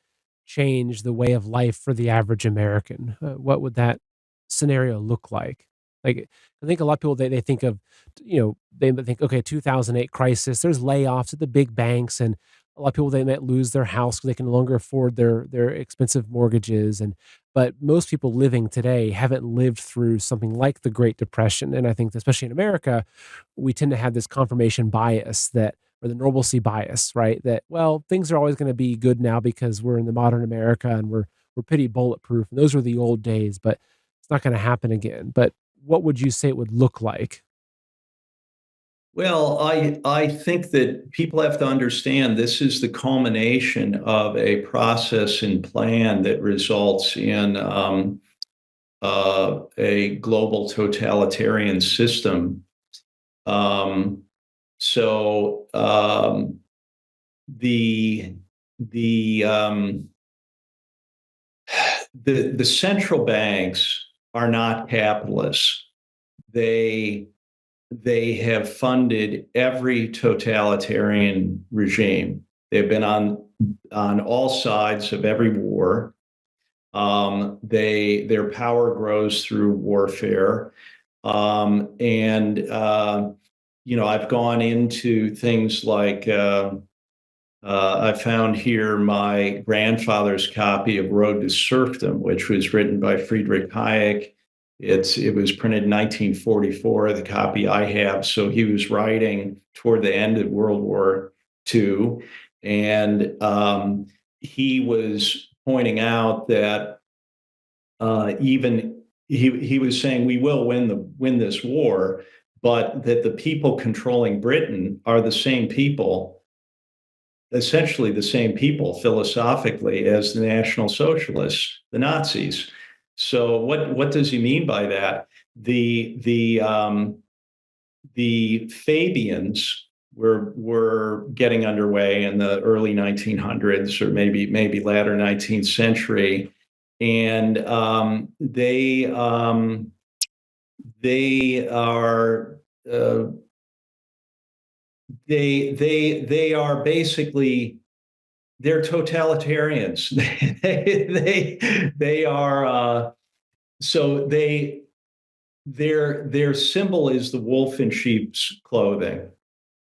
change the way of life for the average American? What would that scenario look like? Like, I think a lot of people they think of, they might think, okay, 2008 crisis. There's layoffs at the big banks, and a lot of people they might lose their house because they can no longer afford their expensive mortgages. And but most people living today haven't lived through something like the Great Depression, and I think especially in America, we tend to have this confirmation bias that or the normalcy bias, right? That well, things are always going to be good now because we're in the modern America and we're pretty bulletproof. And those were the old days, but it's not going to happen again. But what would you say it would look like? Well, I think that people have to understand this is the culmination of a process and plan that results in a global totalitarian system. Um, so the the um, the central banks are not capitalists. They they have funded every totalitarian regime. They've been on all sides of every war. Their power grows through warfare, and I've gone into things like I found here my grandfather's copy of Road to Serfdom, which was written by Friedrich Hayek. It was printed in 1944, the copy I have. So he was writing toward the end of World War II. And he was pointing out that even he was saying we will win this war, but that the people controlling Britain are the same people, essentially the same people philosophically as the National Socialists, the Nazis. So what does he mean by that? The Fabians were getting underway in the early 1900s, or maybe latter 19th century, and they are they are basically, they're totalitarians. They are so they their symbol is the wolf in sheep's clothing.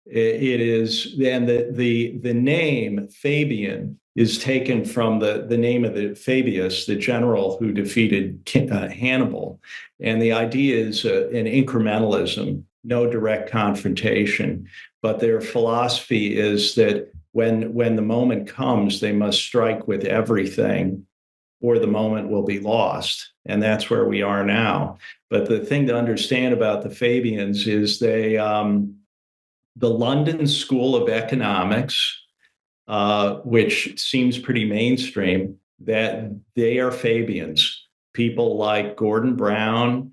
It is, and the name Fabian is taken from the name of the Fabius, the general who defeated Hannibal, and the idea is an incrementalism, no direct confrontation, but their philosophy is that when the moment comes, they must strike with everything, or the moment will be lost, and that's where we are now. But the thing to understand about the Fabians is the London School of Economics, which seems pretty mainstream, that they are Fabians. People like Gordon Brown,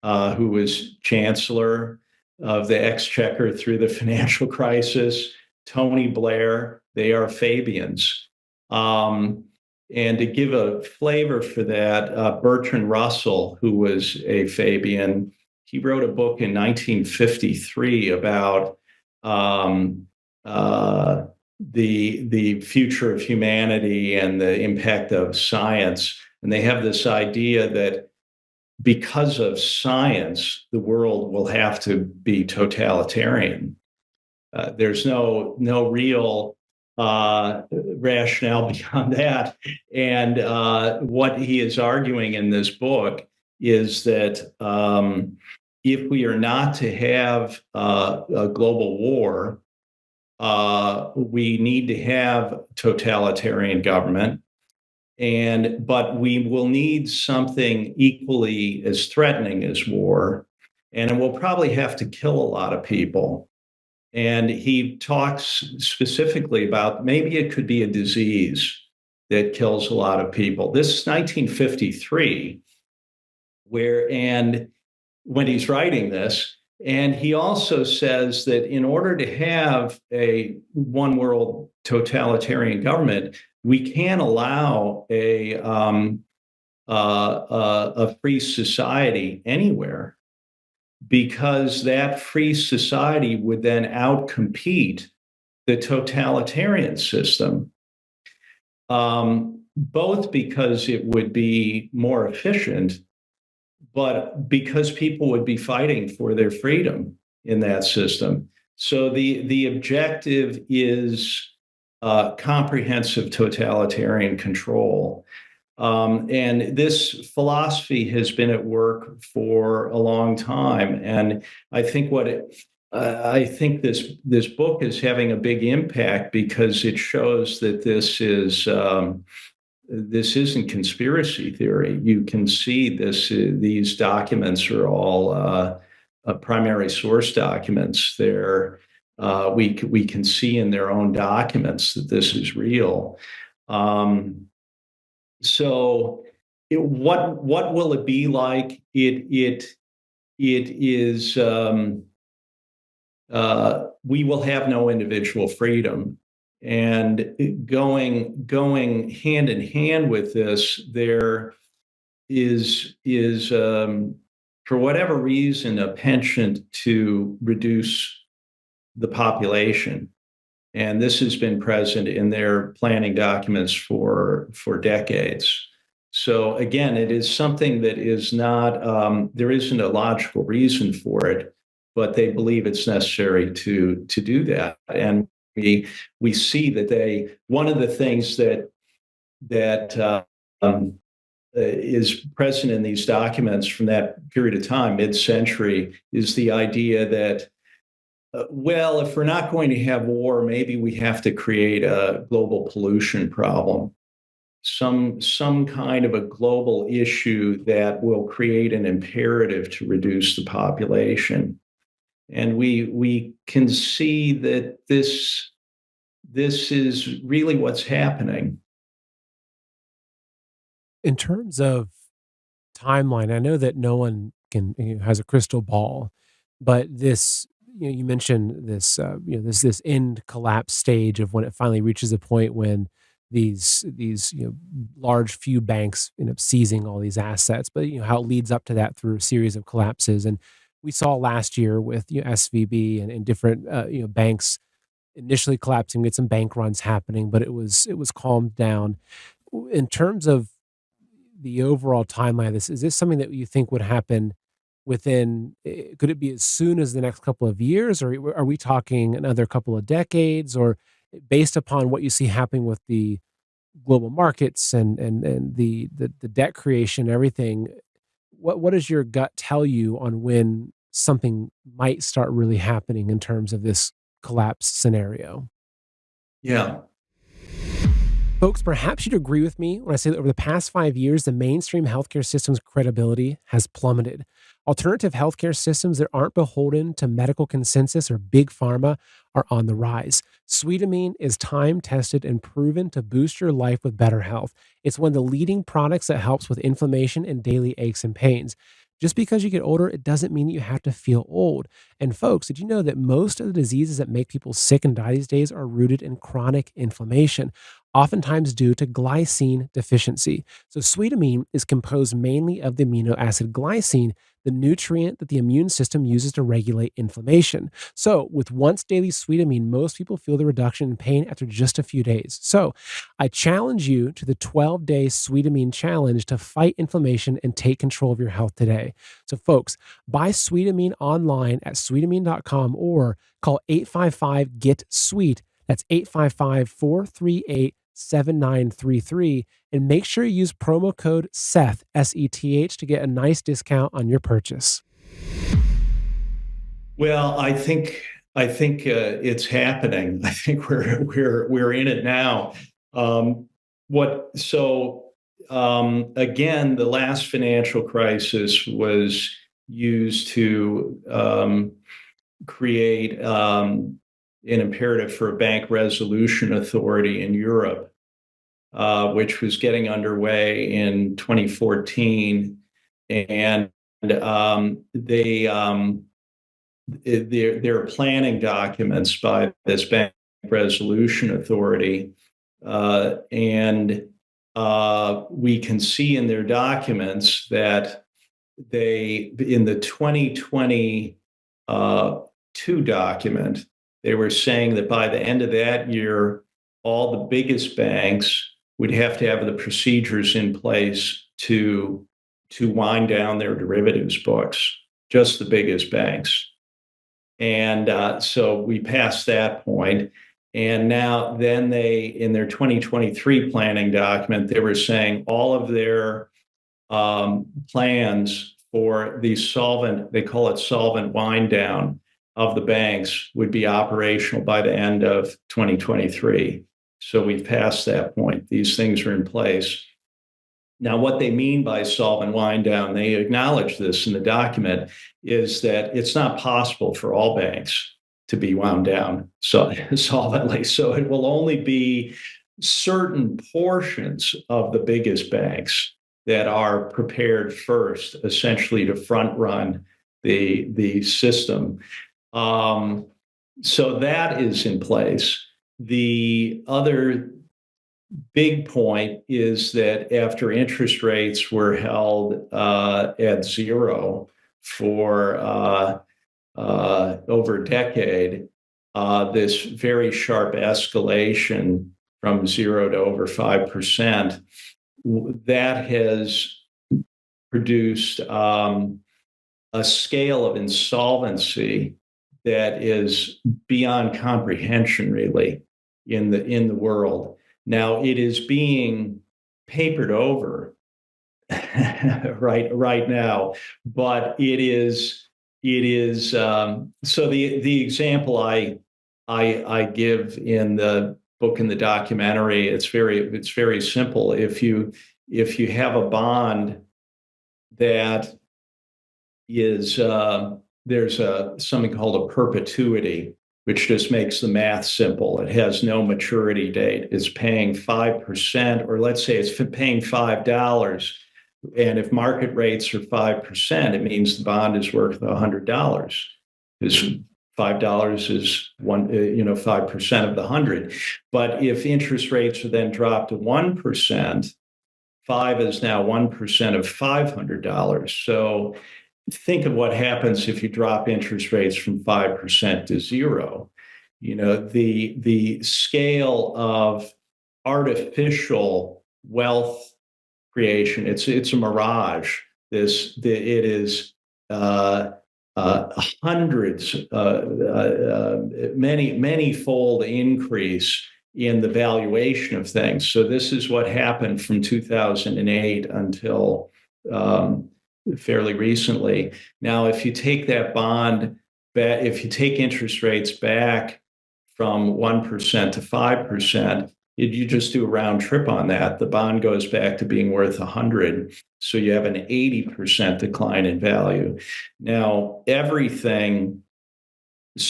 who was Chancellor of the Exchequer through the financial crisis, Tony Blair, they are Fabians. And to give a flavor for that, Bertrand Russell, who was a Fabian, he wrote a book in 1953 about the future of humanity and the impact of science. And they have this idea that because of science, the world will have to be totalitarian. There's no real rationale beyond that. And what he is arguing in this book is that if we are not to have a global war, we need to have totalitarian government, but we will need something equally as threatening as war, and it will probably have to kill a lot of people. And he talks specifically about maybe it could be a disease that kills a lot of people. This is 1953, and when he's writing this, and he also says that in order to have a one world totalitarian government, we can't allow a free society anywhere, because that free society would then outcompete the totalitarian system, both because it would be more efficient, but because people would be fighting for their freedom in that system. So the objective is comprehensive totalitarian control. And this philosophy has been at work for a long time. And I think I think this book is having a big impact because it shows that this isn't conspiracy theory. You can see this. These documents are all primary source documents. We can see in their own documents that this is real. So, what will it be like? It is. We will have no individual freedom. And going hand in hand with this, there is for whatever reason, a penchant to reduce the population, and this has been present in their planning documents for decades. So again, it is something that is not. There isn't a logical reason for it, but they believe it's necessary to do that. And we see that one of the things that is present in these documents from that period of time, mid-century, is the idea that, well, if we're not going to have war, maybe we have to create a global pollution problem, some kind of a global issue that will create an imperative to reduce the population. And we can see that this is really what's happening. In terms of timeline, I know that no one has a crystal ball, but this, you mentioned this, this end collapse stage of when it finally reaches a point when these large few banks end up seizing all these assets, but how it leads up to that through a series of collapses. And we saw last year with SVB and different banks initially collapsing. We had some bank runs happening, but it was calmed down. In terms of the overall timeline of this, is this something that you think would happen within, could it be as soon as the next couple of years, or are we talking another couple of decades, or based upon what you see happening with the global markets and the debt creation, everything, what does your gut tell you on when something might start really happening in terms of this collapse scenario? Yeah. Folks, perhaps you'd agree with me when I say that over the past 5 years, the mainstream healthcare system's credibility has plummeted. Alternative healthcare systems that aren't beholden to medical consensus or big pharma are on the rise. Sweetamine is time tested and proven to boost your life with better health. It's one of the leading products that helps with inflammation and daily aches and pains. Just because you get older, it doesn't mean that you have to feel old. And folks, did you know that most of the diseases that make people sick and die these days are rooted in chronic inflammation, oftentimes due to glycine deficiency? So sweetamine is composed mainly of the amino acid glycine, the nutrient that the immune system uses to regulate inflammation. So with once daily sweetamine, most people feel the reduction in pain after just a few days. So I challenge you to the 12-day sweetamine challenge to fight inflammation and take control of your health today. So folks, buy sweetamine online at sweetamine.com or call 855-GET-SWEET. That's 855-438-7933. And make sure you use promo code SETH, SETH, to get a nice discount on your purchase. Well, I think it's happening. I think we're in it now. What so Again, the last financial crisis was used to create an imperative for a bank resolution authority in Europe, which was getting underway in 2014, and there are planning documents by this bank resolution authority, and we can see in their documents that in the 2022 document, they were saying that by the end of that year, all the biggest banks would have to have the procedures in place to wind down their derivatives books, just the biggest banks. And so we passed that point. And now then in their 2023 planning document, they were saying all of their plans for the they call it solvent wind down of the banks, would be operational by the end of 2023. So we've passed that point. These things are in place. Now, what they mean by solvent wind down, they acknowledge this in the document, is that it's not possible for all banks to be wound down solvently. So it will only be certain portions of the biggest banks that are prepared first, essentially to front run the system. So that is in place. The other big point is that after interest rates were held at zero for over a decade, this very sharp escalation from 0 to over 5%, that has produced a scale of insolvency that is beyond comprehension, really, in the world. Now it is being papered over right now, but it is so the example I give in the book and the documentary, it's very simple. If you have a bond that is there's something called a perpetuity, which just makes the math simple. It has no maturity date. It's paying 5%, or let's say it's paying $5. And if market rates are 5%, it means the bond is worth $100. Because $5 is 5% of the 100. But if interest rates are then dropped to 1%, five is now 1% of $500. So think of what happens if you drop interest rates from 5% to zero. The scale of artificial wealth creation, it's a mirage. It is hundreds, many fold increase in the valuation of things. So this is what happened from 2008 until fairly recently. Now, if you take that bond back, if you take interest rates back from 1% to 5%, you just do a round trip on that. The bond goes back to being worth 100. So you have an 80% decline in value. Now,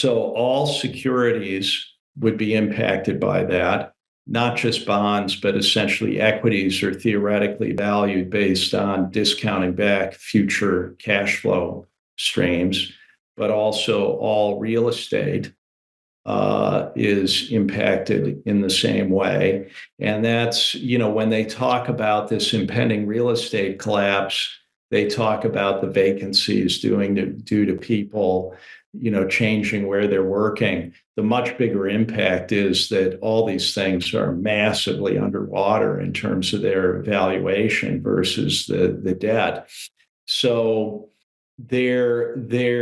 all securities would be impacted by that. Not just bonds, but essentially equities are theoretically valued based on discounting back future cash flow streams, but also all real estate is impacted in the same way. And that's, when they talk about this impending real estate collapse, they talk about the vacancies due to people changing where they're working. The much bigger impact is that all these things are massively underwater in terms of their valuation versus the debt. So this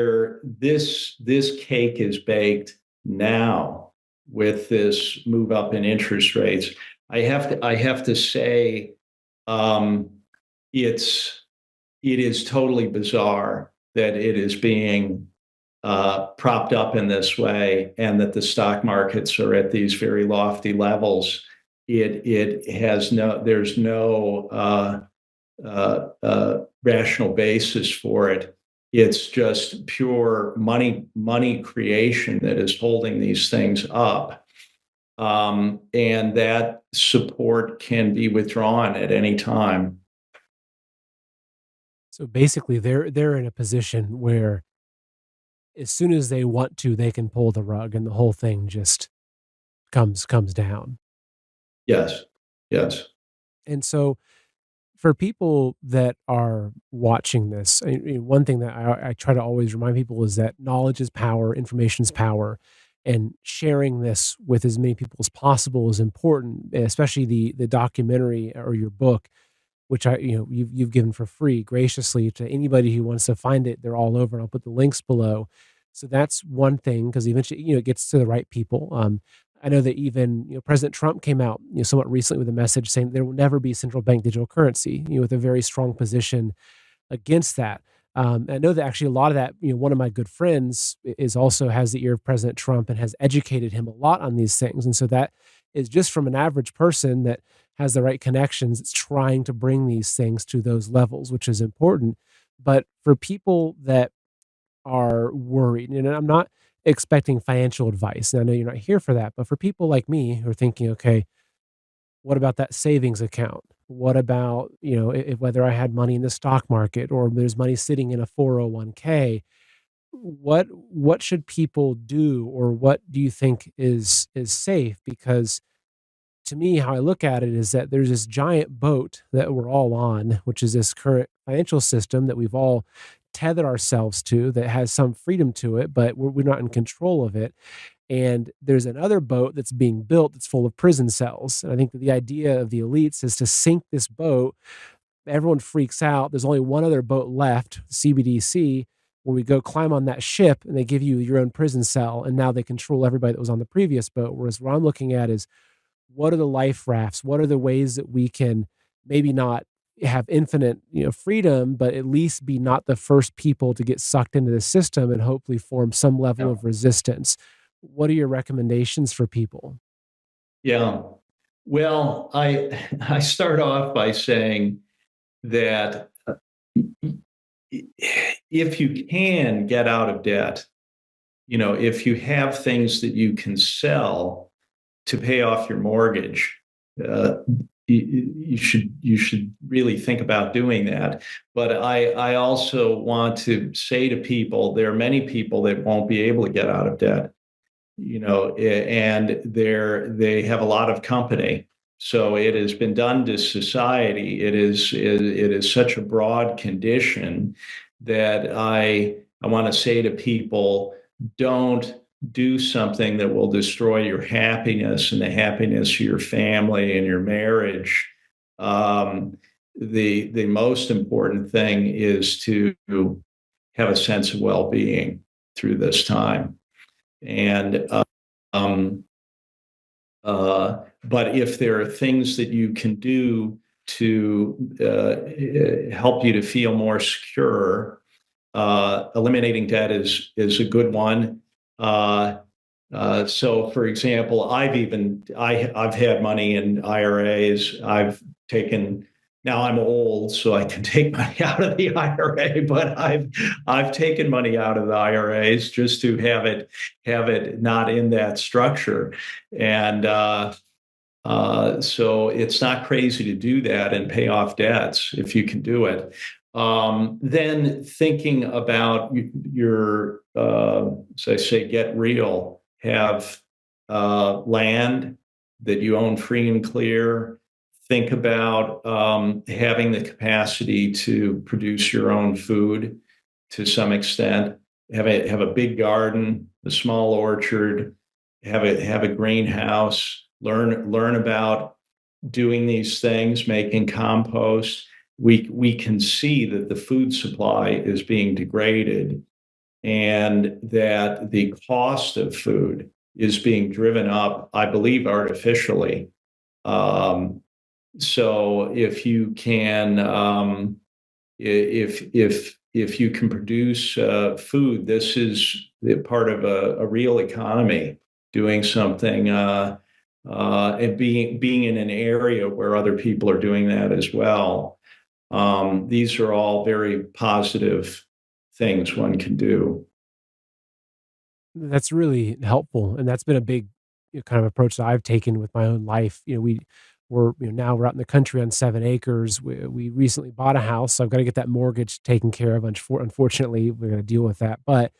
cake is baked now with this move up in interest rates. I have to say, it is totally bizarre that it is being propped up in this way, and that the stock markets are at these very lofty levels. There's no rational basis for it. It's just pure money creation that is holding these things up, and that support can be withdrawn at any time. So basically, they're in a position where as soon as they want to, they can pull the rug, and the whole thing just comes down. Yes, yes. And so, for people that are watching this, one thing that I try to always remind people is that knowledge is power, information is power, and sharing this with as many people as possible is important. Especially the documentary or your book, which you've given for free graciously to anybody who wants to find it. They're all over, and I'll put the links below. So that's one thing, because eventually it gets to the right people. I know that even President Trump came out somewhat recently with a message saying there will never be central bank digital currency, with a very strong position against that. I know that actually a lot of that, one of my good friends has the ear of President Trump and has educated him a lot on these things. And so that is just from an average person that has the right connections. It's trying to bring these things to those levels, which is important. But for people that are worried, and I'm not expecting financial advice, and I know you're not here for that, but for people like me who are thinking, okay, what about that savings account? What about, whether I had money in the stock market or there's money sitting in a 401k? What should people do, or what do you think is safe? Because to me, how I look at it is that there's this giant boat that we're all on, which is this current financial system that we've all tethered ourselves to, that has some freedom to it, but we're not in control of it. And there's another boat that's being built that's full of prison cells. And I think that the idea of the elites is to sink this boat. Everyone freaks out. There's only one other boat left, CBDC. where we go climb on that ship and they give you your own prison cell, and now they control everybody that was on the previous boat. Whereas what I'm looking at is, what are the life rafts? What are the ways that we can maybe not have infinite, freedom, but at least be not the first people to get sucked into the system and hopefully form some level Yeah. of resistance? What are your recommendations for people? Yeah. Well, I start off by saying that if you can get out of debt, if you have things that you can sell to pay off your mortgage, uh, you should really think about doing that. But I also want to say to people, there are many people that won't be able to get out of debt, and they have a lot of company. So it has been done to society. It is such a broad condition that I want to say to people, don't do something that will destroy your happiness and the happiness of your family and your marriage. Um, the most important thing is to have a sense of well-being through this time. And um, but if there are things that you can do to help you to feel more secure, eliminating debt is a good one. So, for example, I've had money in IRAs. I've taken Now I'm old, so I can take money out of the IRA, but I've taken money out of the IRAs just to have it not in that structure, and so it's not crazy to do that and pay off debts if you can do it. Then thinking about your, as I say, get real, have land that you own free and clear. Think about having the capacity to produce your own food to some extent. Have a big garden, a small orchard, have a greenhouse. Learn about doing these things, making compost. We can see that the food supply is being degraded, and that the cost of food is being driven up, I believe, artificially. Um, so if you can, if you can produce food, this is part of a real economy. Doing something, and being in an area where other people are doing that as well. These are all very positive things one can do. That's really helpful, and that's been a big, kind of approach that I've taken with my own life. Now we're out in the country on 7 acres. We recently bought a house, so I've got to get that mortgage taken care of. Unfortunately, we're going to deal with that. But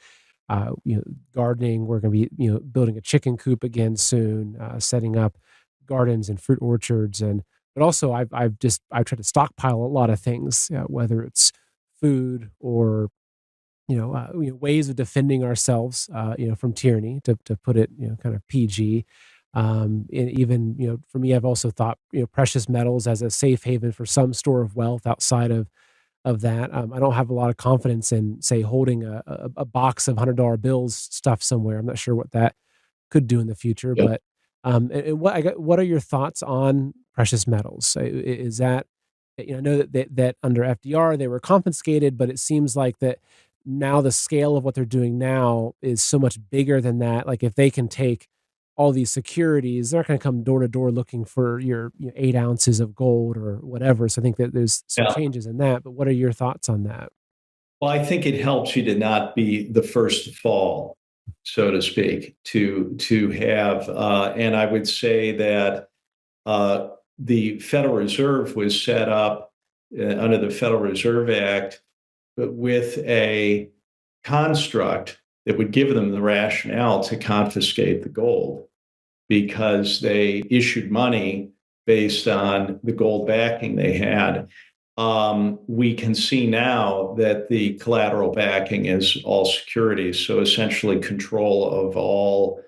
gardening, we're going to be building a chicken coop again soon, setting up gardens and fruit orchards, and but also I've tried to stockpile a lot of things, whether it's food or ways of defending ourselves, from tyranny, to put it, kind of PG. And even, for me, I've also thought, precious metals as a safe haven for some store of wealth outside of that. I don't have a lot of confidence in, say, holding a box of $100 bills stuffed somewhere. I'm not sure what that could do in the future, Yeah. but what are your thoughts on precious metals? Is that, I know that under FDR they were confiscated, but it seems like that now the scale of what they're doing now is so much bigger than that. Like, if they can take all these securities, they're not going to come door to door looking for your 8 ounces of gold or whatever. So I think that there's some Yeah. changes in that. But what are your thoughts on that? Well, I think it helps you to not be the first to fall, so to speak. To have, and I would say that the Federal Reserve was set up under the Federal Reserve Act, but with a construct that would give them the rationale to confiscate the gold, because they issued money based on the gold backing they had. We can see now that the collateral backing is all securities, so essentially control of all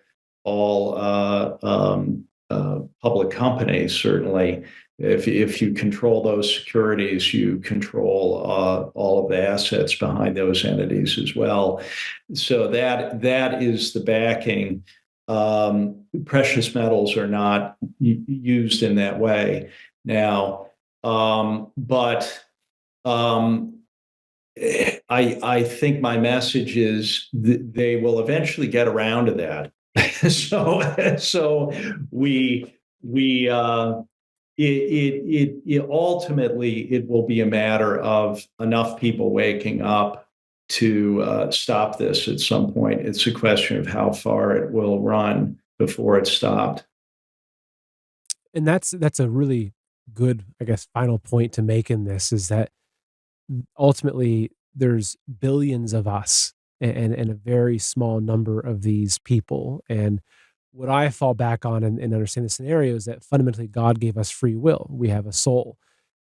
public companies, certainly. If you control those securities, you control all of the assets behind those entities as well. So that is the backing. Precious metals are not used in that way now, but I think my message is they will eventually get around to that. So we it ultimately it will be a matter of enough people waking up to stop this at some point. It's a question of how far it will run before it's stopped. And that's a really good, I guess, final point to make in this is that ultimately there's billions of us and a very small number of these people. And what I fall back on and understand the scenario is that fundamentally God gave us free will. We have a soul.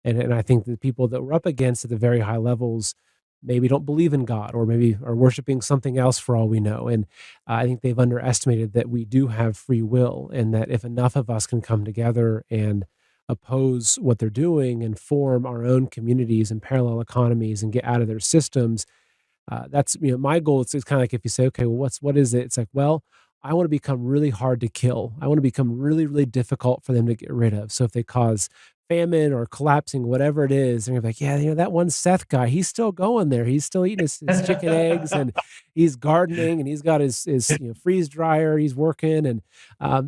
And I think the people that we're up against at the very high levels maybe don't believe in God or maybe are worshiping something else for all we know. And I think they've underestimated that we do have free will and that if enough of us can come together and oppose what they're doing and form our own communities and parallel economies and get out of their systems, that's my goal. It's kind of like if you say, okay, well, what is it? It's like, well, I want to become really hard to kill. I want to become really, really difficult for them to get rid of. So if they cause famine or collapsing, whatever it is, and you're like, yeah, that one Seth guy, he's still going there. He's still eating his chicken eggs and he's gardening and he's got his freeze dryer. He's working and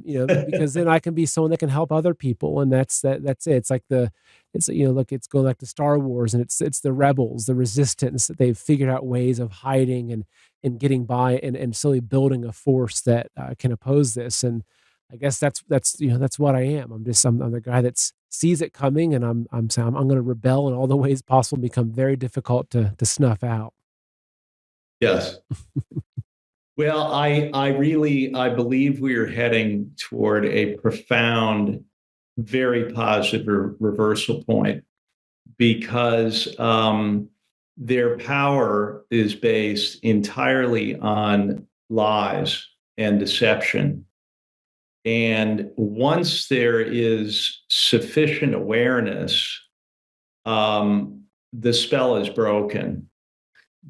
because then I can be someone that can help other people. And that's it. It's like look, it's going like to Star Wars and it's the rebels, the resistance that they've figured out ways of hiding and getting by and slowly building a force that can oppose this. And I guess that's what I am. I'm the guy that sees it coming, and I'm saying I'm going to rebel in all the ways possible, and become very difficult to snuff out. Yes. Well, I believe we are heading toward a profound, very positive reversal point because their power is based entirely on lies and deception. And once there is sufficient awareness, the spell is broken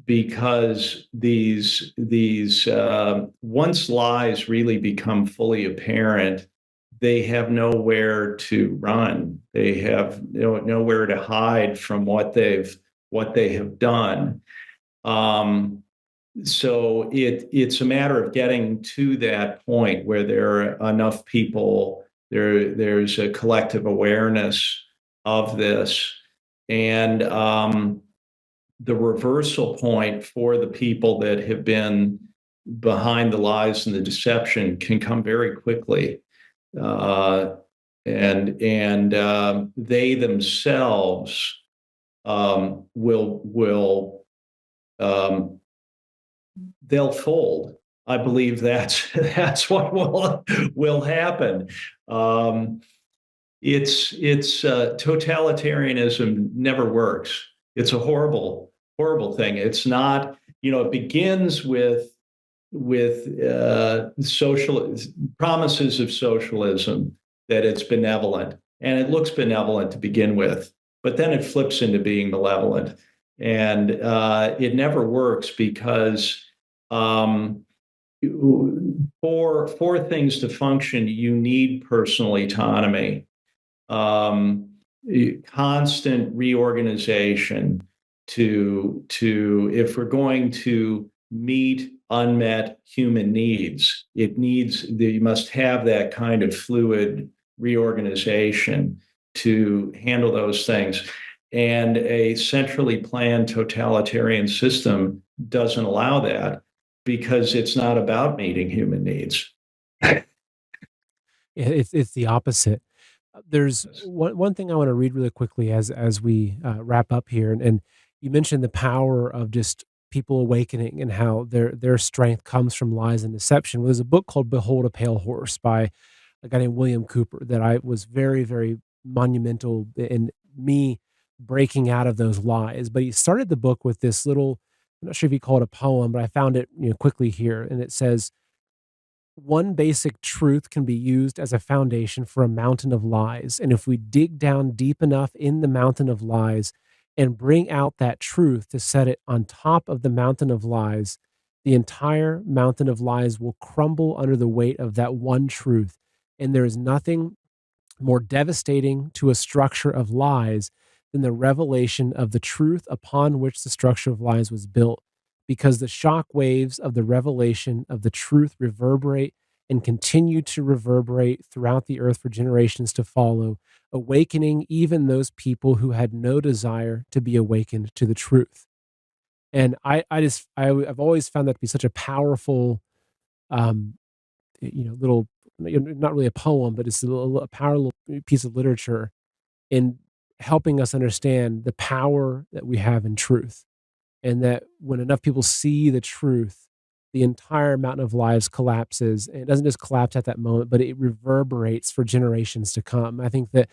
because these once lies really become fully apparent, they have nowhere to run. They have nowhere to hide from what they have done. So it's a matter of getting to that point where there are enough people, there's a collective awareness of this. And the reversal point for the people that have been behind the lies and the deception can come very quickly. And they themselves will they'll fold. I believe that's what will happen. It's totalitarianism never works. It's a horrible thing. It's not. It begins with social promises of socialism that it's benevolent, and it looks benevolent to begin with, but then it flips into being malevolent, and it never works because for things to function, you need personal autonomy, constant reorganization to if we're going to meet unmet human needs, you must have that kind of fluid reorganization to handle those things. And a centrally planned totalitarian system doesn't allow that because it's not about meeting human needs. It's the opposite. There's one thing I want to read really quickly as we wrap up here, and you mentioned the power of just people awakening and how their strength comes from lies and deception. Well, there's a book called "Behold a Pale Horse" by a guy named William Cooper that I was very, very monumental in me breaking out of those lies. But he started the book with this little, I'm not sure if he called it a poem, but I found it quickly here, and it says, one basic truth can be used as a foundation for a mountain of lies. And if we dig down deep enough in the mountain of lies and bring out that truth to set it on top of the mountain of lies, the entire mountain of lies will crumble under the weight of that one truth. And there is nothing more devastating to a structure of lies than the revelation of the truth upon which the structure of lies was built, because the shock waves of the revelation of the truth reverberate and continue to reverberate throughout the earth for generations to follow, awakening even those people who had no desire to be awakened to the truth. And I've always found that to be such a powerful, um, little, not really a poem, but it's a powerful piece of literature in helping us understand the power that we have in truth. And that when enough people see the truth, the entire mountain of lives collapses. And it doesn't just collapse at that moment, but it reverberates for generations to come. I think that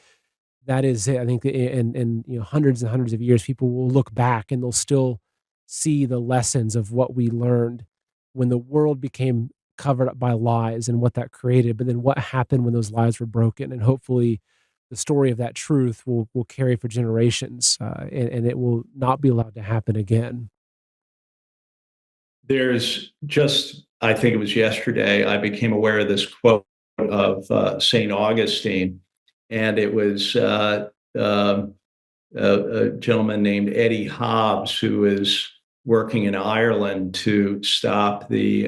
that is it. I think that in hundreds and hundreds of years, people will look back and they'll still see the lessons of what we learned when the world became covered up by lies and what that created. But then what happened when those lies were broken, and hopefully the story of that truth will carry for generations, and it will not be allowed to happen again. There's just, I think it was yesterday, I became aware of this quote of St. Augustine, and it was a gentleman named Eddie Hobbes, who is working in Ireland to stop the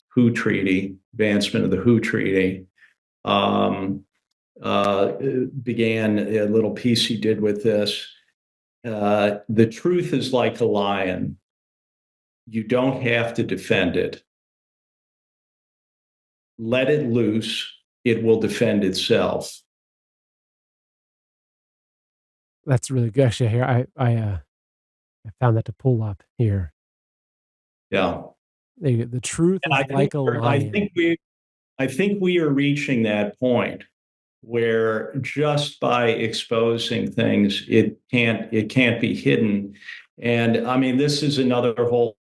WHO Treaty, advancement of the WHO Treaty. Um, Began a little piece he did with this. The truth is like a lion. You don't have to defend it. Let it loose. It will defend itself. That's really good. Actually, here I found that to pull up here. Yeah. The truth And is like a lion. I think we are reaching that point where just by exposing things, it can't be hidden. And I mean, this is another whole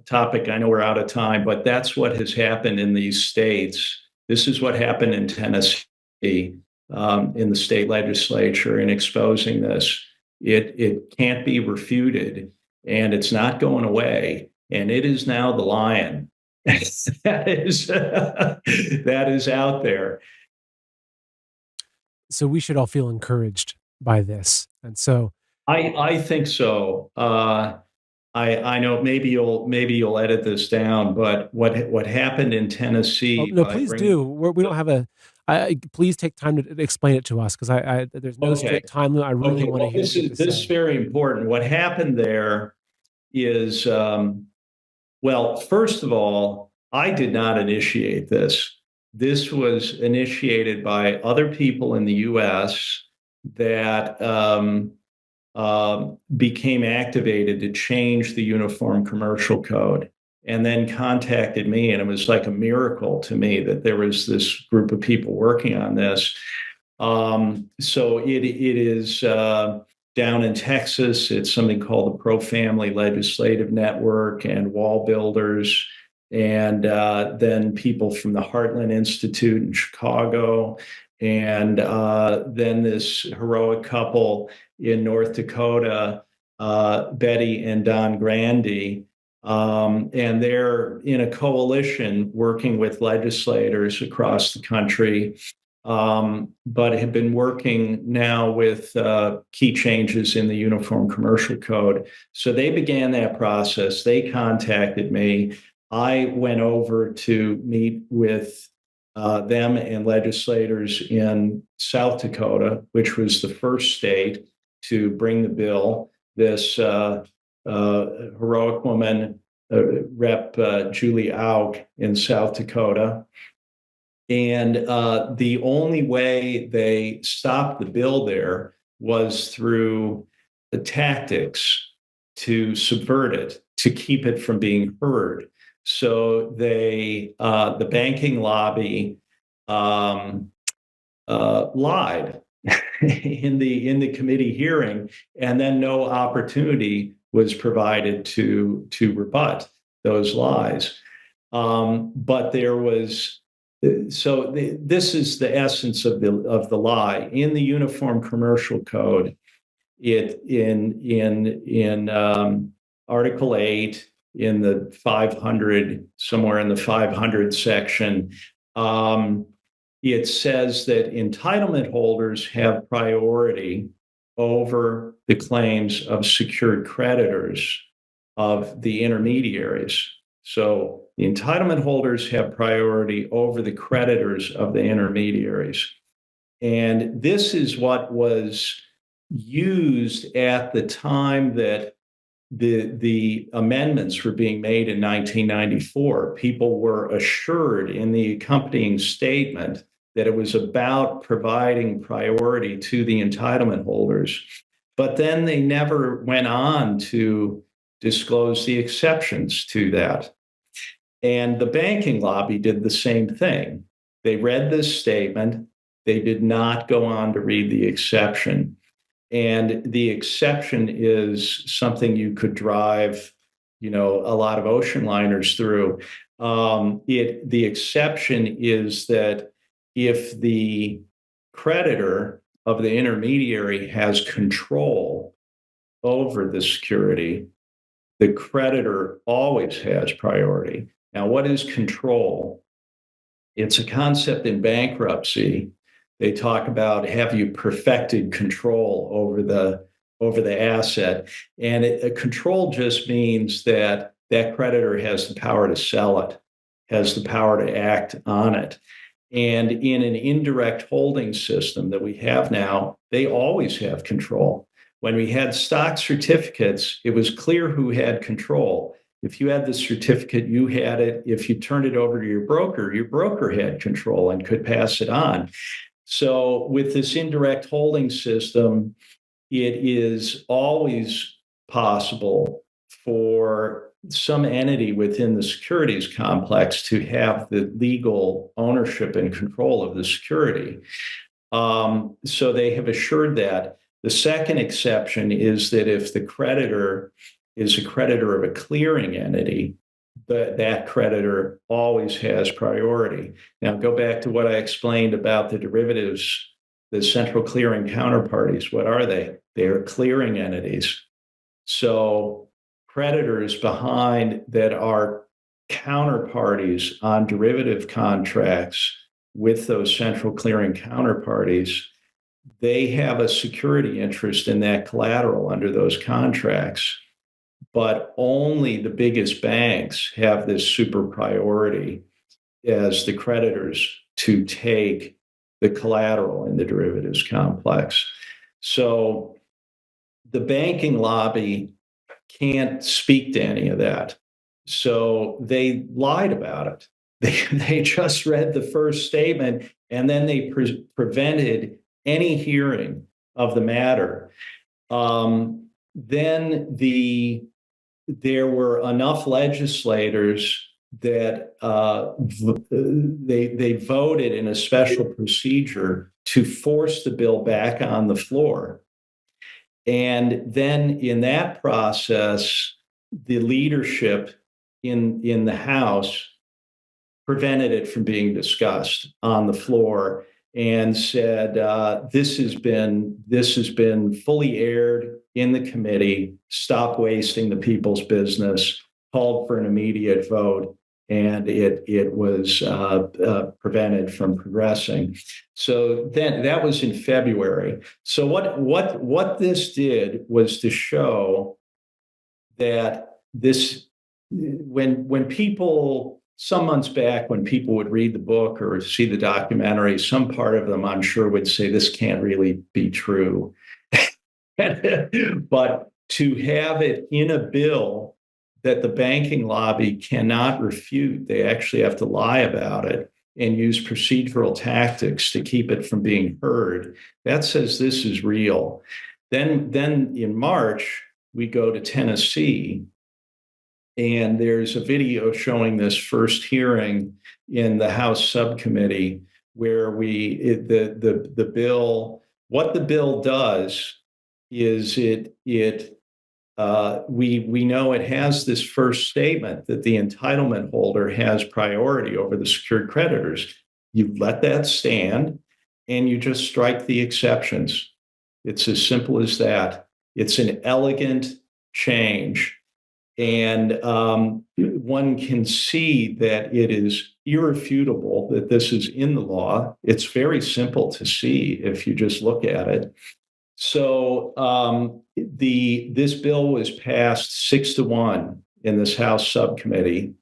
topic. I know we're out of time, but that's what has happened in these states. This is what happened in Tennessee, in the state legislature, in exposing this. It can't be refuted, and it's not going away. And it is now the lion that is that is out there. So we should all feel encouraged by this. And so, I think so. I know maybe you'll edit this down, but what happened in oh, Tennessee no, by please bringing do. We don't have a. Please take time to explain it to us, because there's no okay strict time limit. I really okay want to well hear what you have to this is say. very important. What happened there is well, first of all, I did not initiate this. This was initiated by other people in the U.S. that became activated to change the Uniform Commercial Code, and then contacted me. And it was like a miracle to me that there was this group of people working on this. So it is down in Texas. It's something called the Pro Family Legislative Network and Wall Builders. And then people from the Heartland Institute in Chicago. And then this heroic couple in North Dakota, Betty and Don Grandy. And they're in a coalition working with legislators across the country, but have been working now with key changes in the Uniform Commercial Code. So they began that process. They contacted me. I went over to meet with them and legislators in South Dakota, which was the first state to bring the bill. This heroic woman, Rep. Julie Auk in South Dakota. And the only way they stopped the bill there was through the tactics to subvert it, to keep it from being heard. So the banking lobby lied in the committee hearing, and then no opportunity was provided to rebut those lies. But there was This is the essence of the lie. In the Uniform Commercial Code, it in Article 8, in the 500, somewhere in the 500 section, it says that entitlement holders have priority over the claims of secured creditors of the intermediaries. So the entitlement holders have priority over the creditors of the intermediaries. And this is what was used at the time that the amendments were being made in 1994. People were assured in the accompanying statement that it was about providing priority to the entitlement holders. But then they never went on to disclose the exceptions to that. And the banking lobby did the same thing. They read this statement. They did not go on to read the exception. And the exception is something you could drive, a lot of ocean liners through. The exception is that if the creditor of the intermediary has control over the security, the creditor always has priority. Now, what is control? It's a concept in bankruptcy. They talk about, have you perfected control over the asset? And control just means that creditor has the power to sell it, has the power to act on it. And in an indirect holding system that we have now, they always have control. When we had stock certificates, it was clear who had control. If you had the certificate, you had it. If you turned it over to your broker had control and could pass it on. So with this indirect holding system, it is always possible for some entity within the securities complex to have the legal ownership and control of the security. So they have assured that. The second exception is that if the creditor is a creditor of a clearing entity, that creditor always has priority. Now, go back to what I explained about the derivatives, the central clearing counterparties. What are they? They are clearing entities. So creditors behind that are counterparties on derivative contracts with those central clearing counterparties, they have a security interest in that collateral under those contracts. But only the biggest banks have this super priority as the creditors to take the collateral in the derivatives complex. So the banking lobby can't speak to any of that. So they lied about it. They just read the first statement and then they prevented any hearing of the matter. Then there were enough legislators that they voted in a special procedure to force the bill back on the floor. And then in that process, the leadership in the House prevented it from being discussed on the floor and said, this has been fully aired in the committee, stop wasting the people's business, called for an immediate vote, and it was prevented from progressing. So then that was in February. So what this did was to show that this, when people, some months back, when people would read the book or see the documentary, some part of them, I'm sure, would say, this can't really be true. But to have it in a bill that the banking lobby cannot refute, they actually have to lie about it and use procedural tactics to keep it from being heard, that says this is real. Then in March, we go to Tennessee, and there's a video showing this first hearing in the House subcommittee where the bill, what the bill does is we know it has this first statement that the entitlement holder has priority over the secured creditors. You let that stand and you just strike the exceptions. It's as simple as that. It's an elegant change. And one can see that it is irrefutable that this is in the law. It's very simple to see if you just look at it. So this bill was passed 6-1 in this House subcommittee.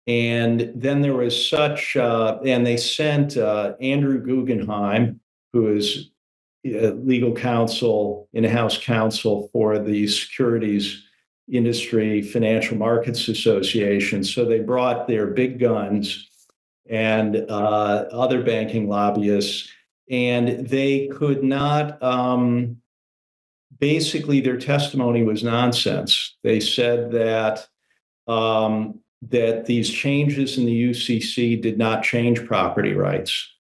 And then there was and they sent Andrew Guggenheim, who is legal counsel, in-house counsel for the Securities Industry Financial Markets Association. So they brought their big guns and other banking lobbyists, and they could not, basically their testimony was nonsense. They said that that these changes in the UCC did not change property rights.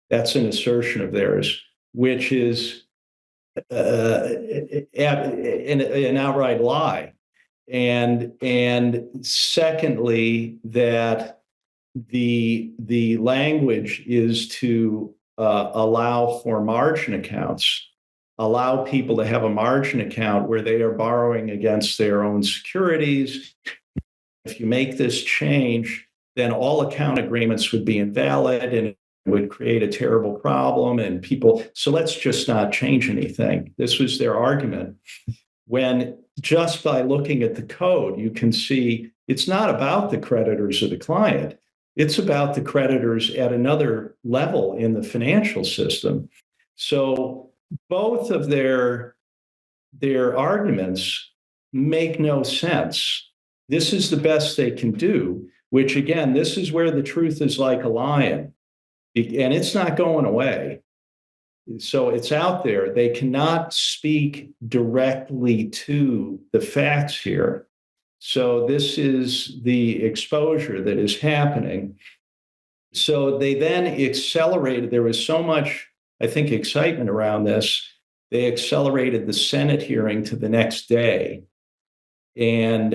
That's an assertion of theirs, which is an outright lie. And secondly, that the language is to allow for margin accounts, allow people to have a margin account where they are borrowing against their own securities. If you make this change, then all account agreements would be invalid and it would create a terrible problem. And people, so let's just not change anything. This was their argument. When just by looking at the code, you can see it's not about the creditors of the client. It's about the creditors at another level in the financial system. So both of their arguments make no sense. This is the best they can do, which again, this is where the truth is like a lion, and it's not going away. So it's out there. They cannot speak directly to the facts here. So this is the exposure that is happening. So they then accelerated. There was so much, I think, excitement around this. They accelerated the Senate hearing to the next day. And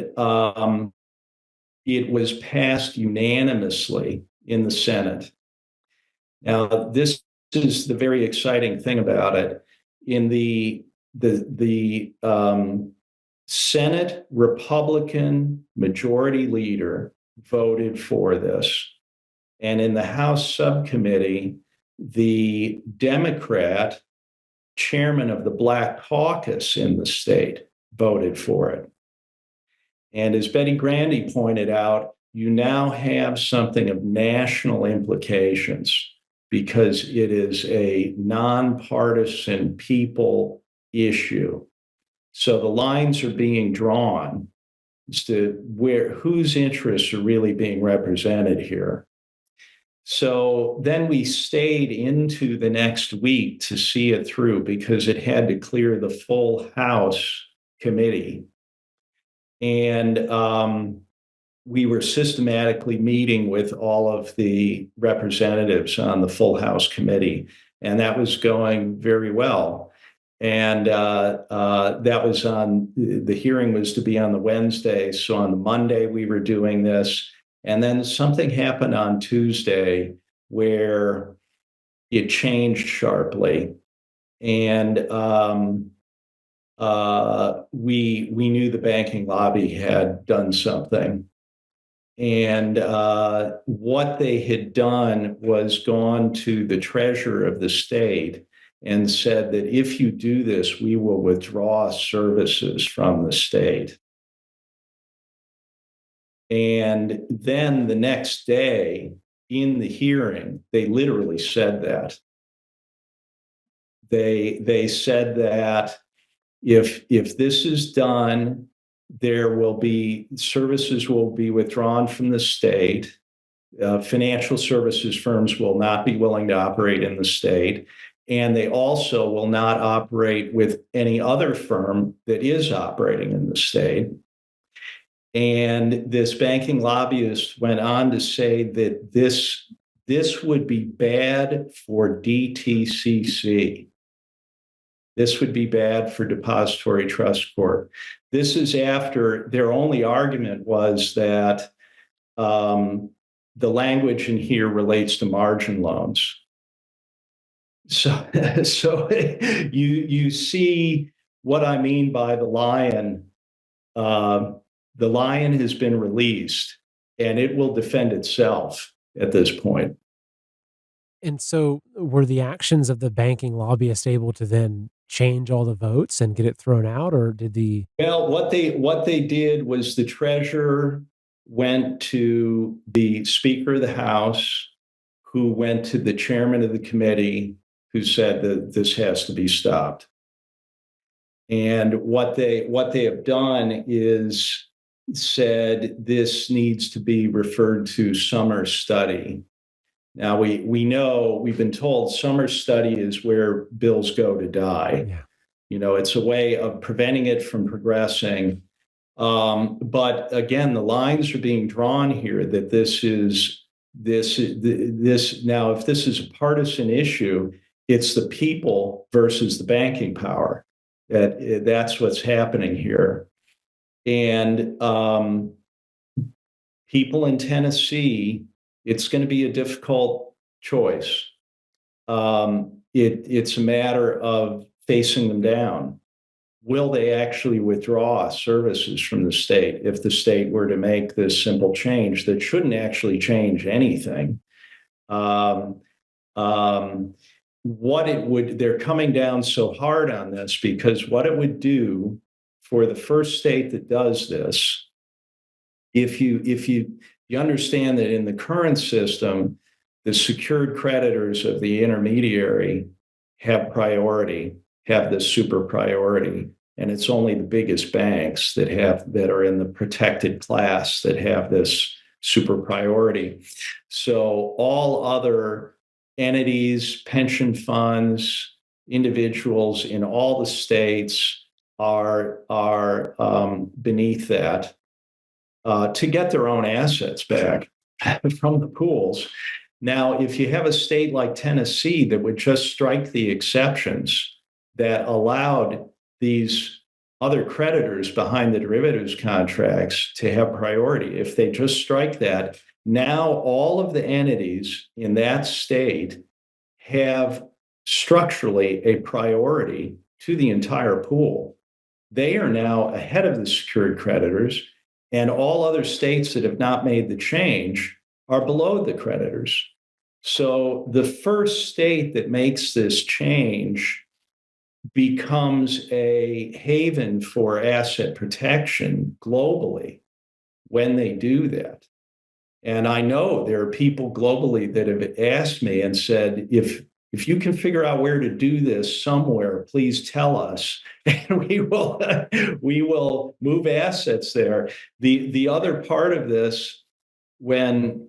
it was passed unanimously in the Senate. Now, this is the very exciting thing about it. In the Senate Republican majority leader voted for this. And in the House subcommittee, the Democrat chairman of the Black Caucus in the state voted for it. And as Betty Grandy pointed out, you now have something of national implications because it is a nonpartisan people issue. So the lines are being drawn as to whose interests are really being represented here. So then we stayed into the next week to see it through because it had to clear the full House committee. And we were systematically meeting with all of the representatives on the full House committee, and that was going very well. And that was the hearing was to be on the Wednesday. So on the Monday, we were doing this. And then something happened on Tuesday where it changed sharply. And we knew the banking lobby had done something. And what they had done was gone to the treasurer of the state and said that if you do this, we will withdraw services from the state. And then the next day in the hearing, they literally said that. They said that if this is done, services will be withdrawn from the state. Financial services firms will not be willing to operate in the state. And they also will not operate with any other firm that is operating in the state. And this banking lobbyist went on to say that this would be bad for DTCC. This would be bad for Depository Trust Corp. This is after their only argument was that the language in here relates to margin loans. So, so you see what I mean by the lion. The lion has been released, and it will defend itself at this point. And so were the actions of the banking lobbyist able to then change all the votes and get it thrown out, or did the Well, what they did was the treasurer went to the Speaker of the House, who went to the chairman of the committee, who said that this has to be stopped. And what they have done is said this needs to be referred to summer study. Now we know, we've been told summer study is where bills go to die. yeah. It's a way of preventing it from progressing. But again, the lines are being drawn here that this now, if this is a partisan issue, it's the people versus the banking power. That's what's happening here. And people in Tennessee, it's going to be a difficult choice. It's a matter of facing them down. Will they actually withdraw services from the state if the state were to make this simple change that shouldn't actually change anything? They're coming down so hard on this because what it would do for the first state that does this, if you understand that in the current system, the secured creditors of the intermediary have this super priority. And it's only the biggest banks that are in the protected class that have this super priority. So all other entities, pension funds, individuals in all the states are beneath that to get their own assets back from the pools. Now, if you have a state like Tennessee that would just strike the exceptions that allowed these other creditors behind the derivatives contracts to have priority, if they just strike that, now all of the entities in that state have structurally a priority to the entire pool. They are now ahead of the secured creditors, and all other states that have not made the change are below the creditors. So the first state that makes this change becomes a haven for asset protection globally when they do that. And I know there are people globally that have asked me and said, if you can figure out where to do this somewhere, please tell us, and we will move assets there. The other part of this, when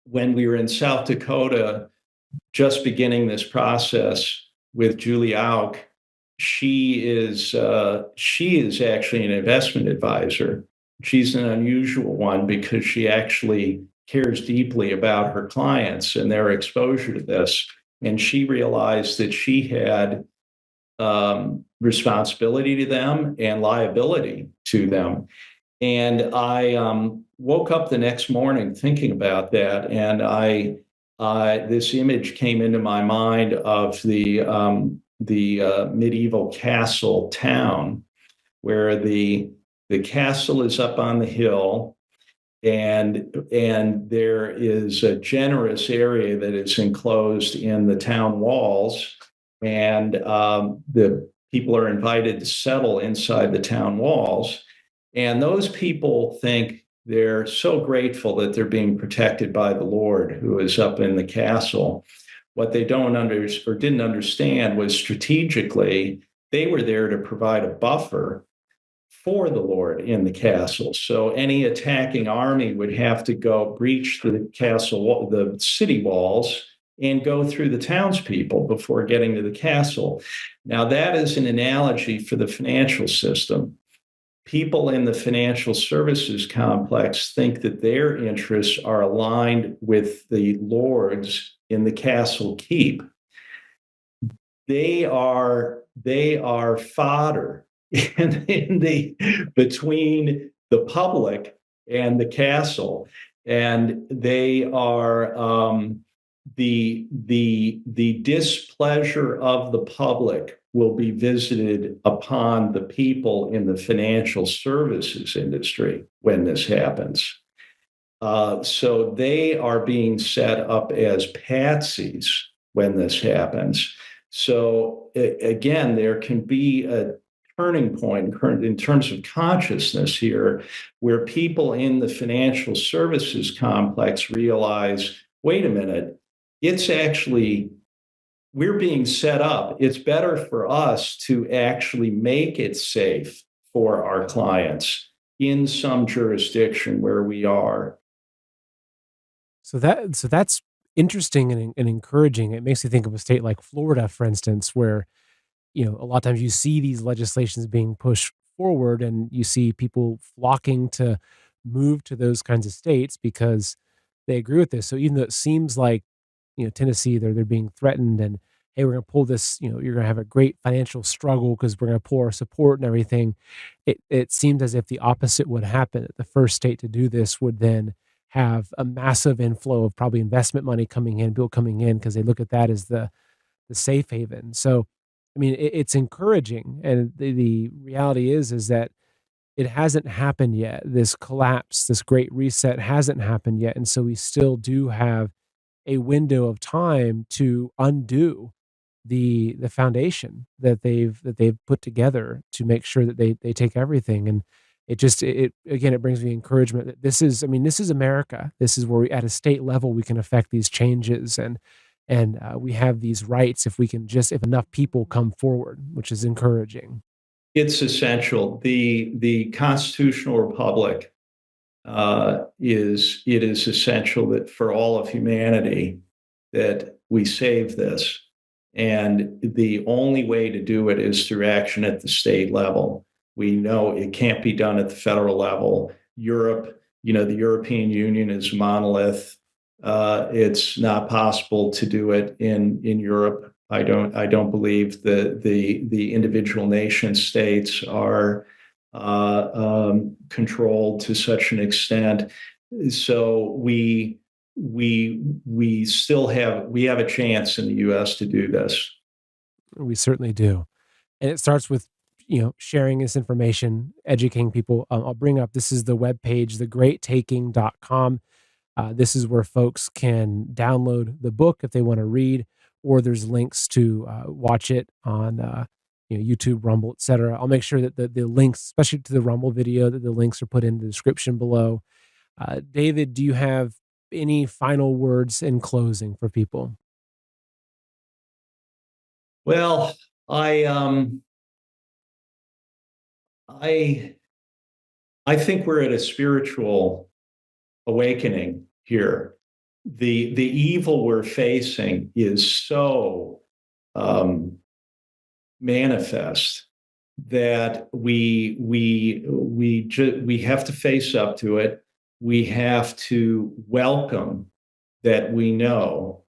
we were in South Dakota, just beginning this process with Julie Auk, she is actually an investment advisor. She's an unusual one because she actually cares deeply about her clients and their exposure to this. And she realized that she had responsibility to them and liability to them. And I woke up the next morning thinking about that, and this image came into my mind of the medieval castle town, where the castle is up on the hill, and there is a generous area that is enclosed in the town walls, and the people are invited to settle inside the town walls. And those people think they're so grateful that they're being protected by the Lord who is up in the castle. What they didn't understand was strategically, they were there to provide a buffer for the Lord in the castle. So any attacking army would have to go breach the castle, the city walls, and go through the townspeople before getting to the castle. Now, that is an analogy for the financial system. People in the financial services complex think that their interests are aligned with the lords in the castle keep. They are fodder between the public and the castle. and they are the displeasure of the public will be visited upon the people in the financial services industry when this happens. So they are being set up as patsies when this happens. So again, there can be a turning point in terms of consciousness here, where people in the financial services complex realize, wait a minute, it's actually, we're being set up. It's better for us to actually make it safe for our clients in some jurisdiction where we are. So that's interesting and encouraging. It makes me think of a state like Florida, for instance, where a lot of times you see these legislations being pushed forward, and you see people flocking to move to those kinds of states because they agree with this. So even though it seems like Tennessee, they're being threatened, and hey, we're going to pull this. You're going to have a great financial struggle because we're going to pull our support and everything. It seems as if the opposite would happen. That the first state to do this would then have a massive inflow of probably investment money coming in, people coming in because they look at that as the safe haven. So, I mean, it's encouraging, and the reality is that it hasn't happened yet. This collapse, this great reset hasn't happened yet, and so we still do have a window of time to undo the foundation that they've put together to make sure that they take everything. And it again, it brings me encouragement that this is America. This is where we, at a state level, we can affect these changes, and we have these rights if enough people come forward, which is encouraging. It's essential. The constitutional republic is essential that for all of humanity that we save this, and the only way to do it is through action at the state level. We know it can't be done at the federal level. Europe, the European Union is monolith. It's not possible to do it in Europe. I don't believe the individual nation states are controlled to such an extent. So we still have a chance in the U.S. to do this. We certainly do. And it starts with sharing this information, educating people. I'll bring up, this is the webpage, thegreattaking.com. This is where folks can download the book if they want to read, or there's links to watch it on YouTube, Rumble, etc. I'll make sure that the links, especially to the Rumble video, that the links are put in the description below. David, do you have any final words in closing for people? Well, I I think we're at a spiritual awakening here. The evil we're facing is so um, manifest that we have to face up to it. We have to welcome that we know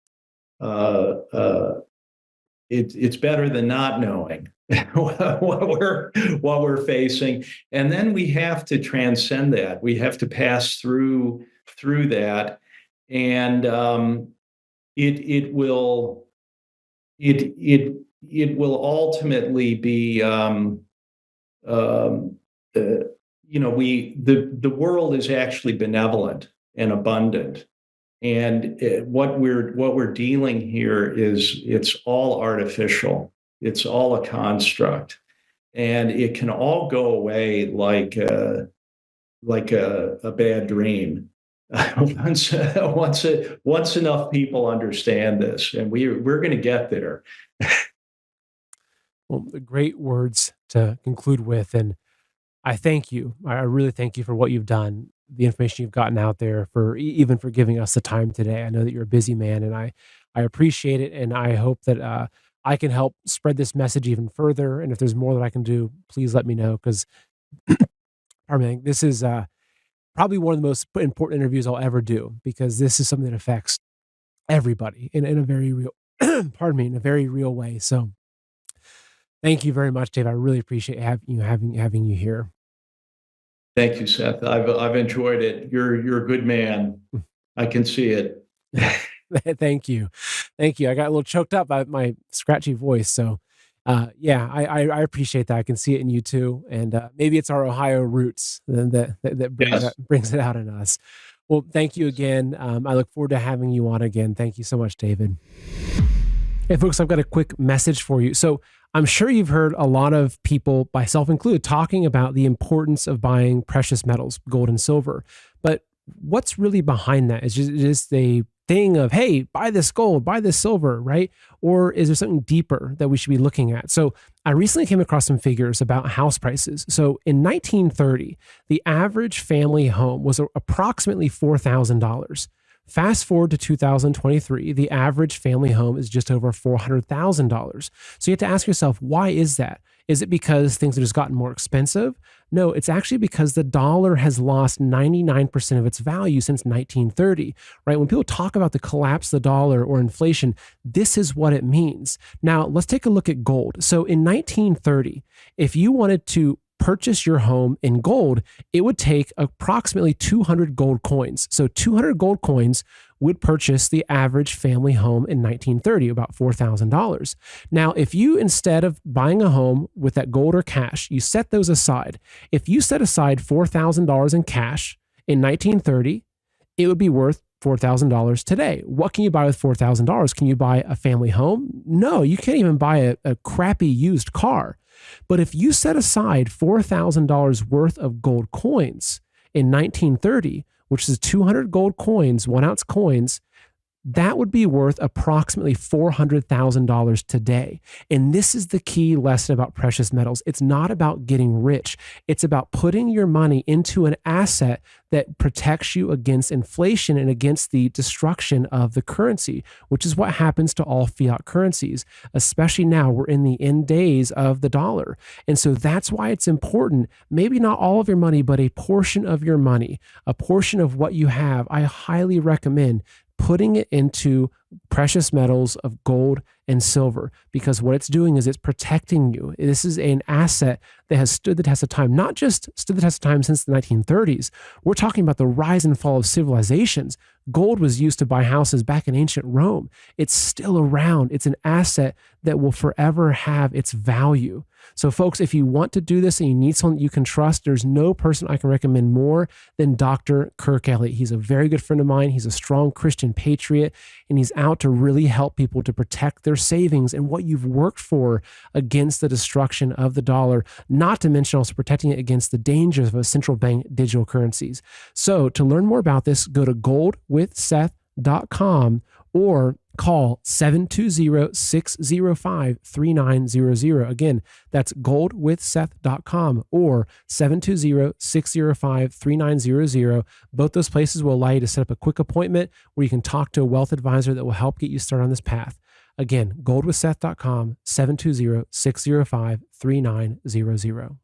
it's better than not knowing what we're facing, and then we have to transcend that. We have to pass through that, and it will it will ultimately be the world is actually benevolent and abundant, and what we're dealing here is it's all artificial. It's all a construct, and it can all go away like a bad dream. Once enough people understand this, and we're going to get there. Well, great words to conclude with. And I thank you. I really thank you for what you've done, the information you've gotten out there, for even for giving us the time today. I know that you're a busy man, and I appreciate it. And I hope that I can help spread this message even further. And if there's more that I can do, please let me know. Because, pardon me, this is probably one of the most important interviews I'll ever do, because this is something that affects everybody in a very real, pardon me, in a very real way. So thank you very much, Dave. I really appreciate having you here. Thank you, Seth. I've enjoyed it. You're a good man. I can see it. Thank you. Thank you. I got a little choked up by my scratchy voice. So, yeah, I appreciate that. I can see it in you too. And maybe it's our Ohio roots that Yes. brings it out in us. Well, thank you again. I look forward to having you on again. Thank you so much, David. Hey, folks, I've got a quick message for you. So I'm sure you've heard a lot of people, myself included, talking about the importance of buying precious metals, gold and silver. But what's really behind that? Is just a thing of, hey, buy this gold, buy this silver, right? Or is there something deeper that we should be looking at? So I recently came across some figures about house prices. So in 1930, the average family home was approximately $4,000. Fast forward to 2023, the average family home is just over $400,000. So you have to ask yourself, why is that? Is it because things have just gotten more expensive? No, it's actually because the dollar has lost 99% of its value since 1930, right? When people talk about the collapse of the dollar or inflation, this is what it means. Now, let's take a look at gold. So in 1930, if you wanted to purchase your home in gold, it would take approximately 200 gold coins. So 200 gold coins would purchase the average family home in 1930, about $4,000. Now, if you, instead of buying a home with that gold or cash, you set those aside. If you set aside $4,000 in cash in 1930, it would be worth $4,000 today. What can you buy with $4,000? Can you buy a family home? No, you can't even buy a crappy used car. But if you set aside $4,000 worth of gold coins in 1930, which is 200 gold coins, 1 ounce coins, that would be worth approximately $400,000 today. And this is the key lesson about precious metals. It's not about getting rich. It's about putting your money into an asset that protects you against inflation and against the destruction of the currency, which is what happens to all fiat currencies, especially now we're in the end days of the dollar. And so that's why it's important, maybe not all of your money, but a portion of your money, a portion of what you have, I highly recommend putting it into precious metals of gold and silver, because what it's doing is it's protecting you. This is an asset that has stood the test of time, not just stood the test of time since the 1930s. We're talking about the rise and fall of civilizations. Gold was used to buy houses back in ancient Rome. It's still around. It's an asset that will forever have its value. So folks, if you want to do this and you need someone that you can trust, there's no person I can recommend more than Dr. Kirk Elliott. He's a very good friend of mine. He's a strong Christian patriot, and he's out to really help people to protect their savings and what you've worked for against the destruction of the dollar, not to mention also protecting it against the dangers of central bank digital currencies. So to learn more about this, go to goldwithseth.com or call 720-605-3900. Again, that's goldwithseth.com or 720-605-3900. Both those places will allow you to set up a quick appointment where you can talk to a wealth advisor that will help get you started on this path. Again, goldwithseth.com, 720-605-3900.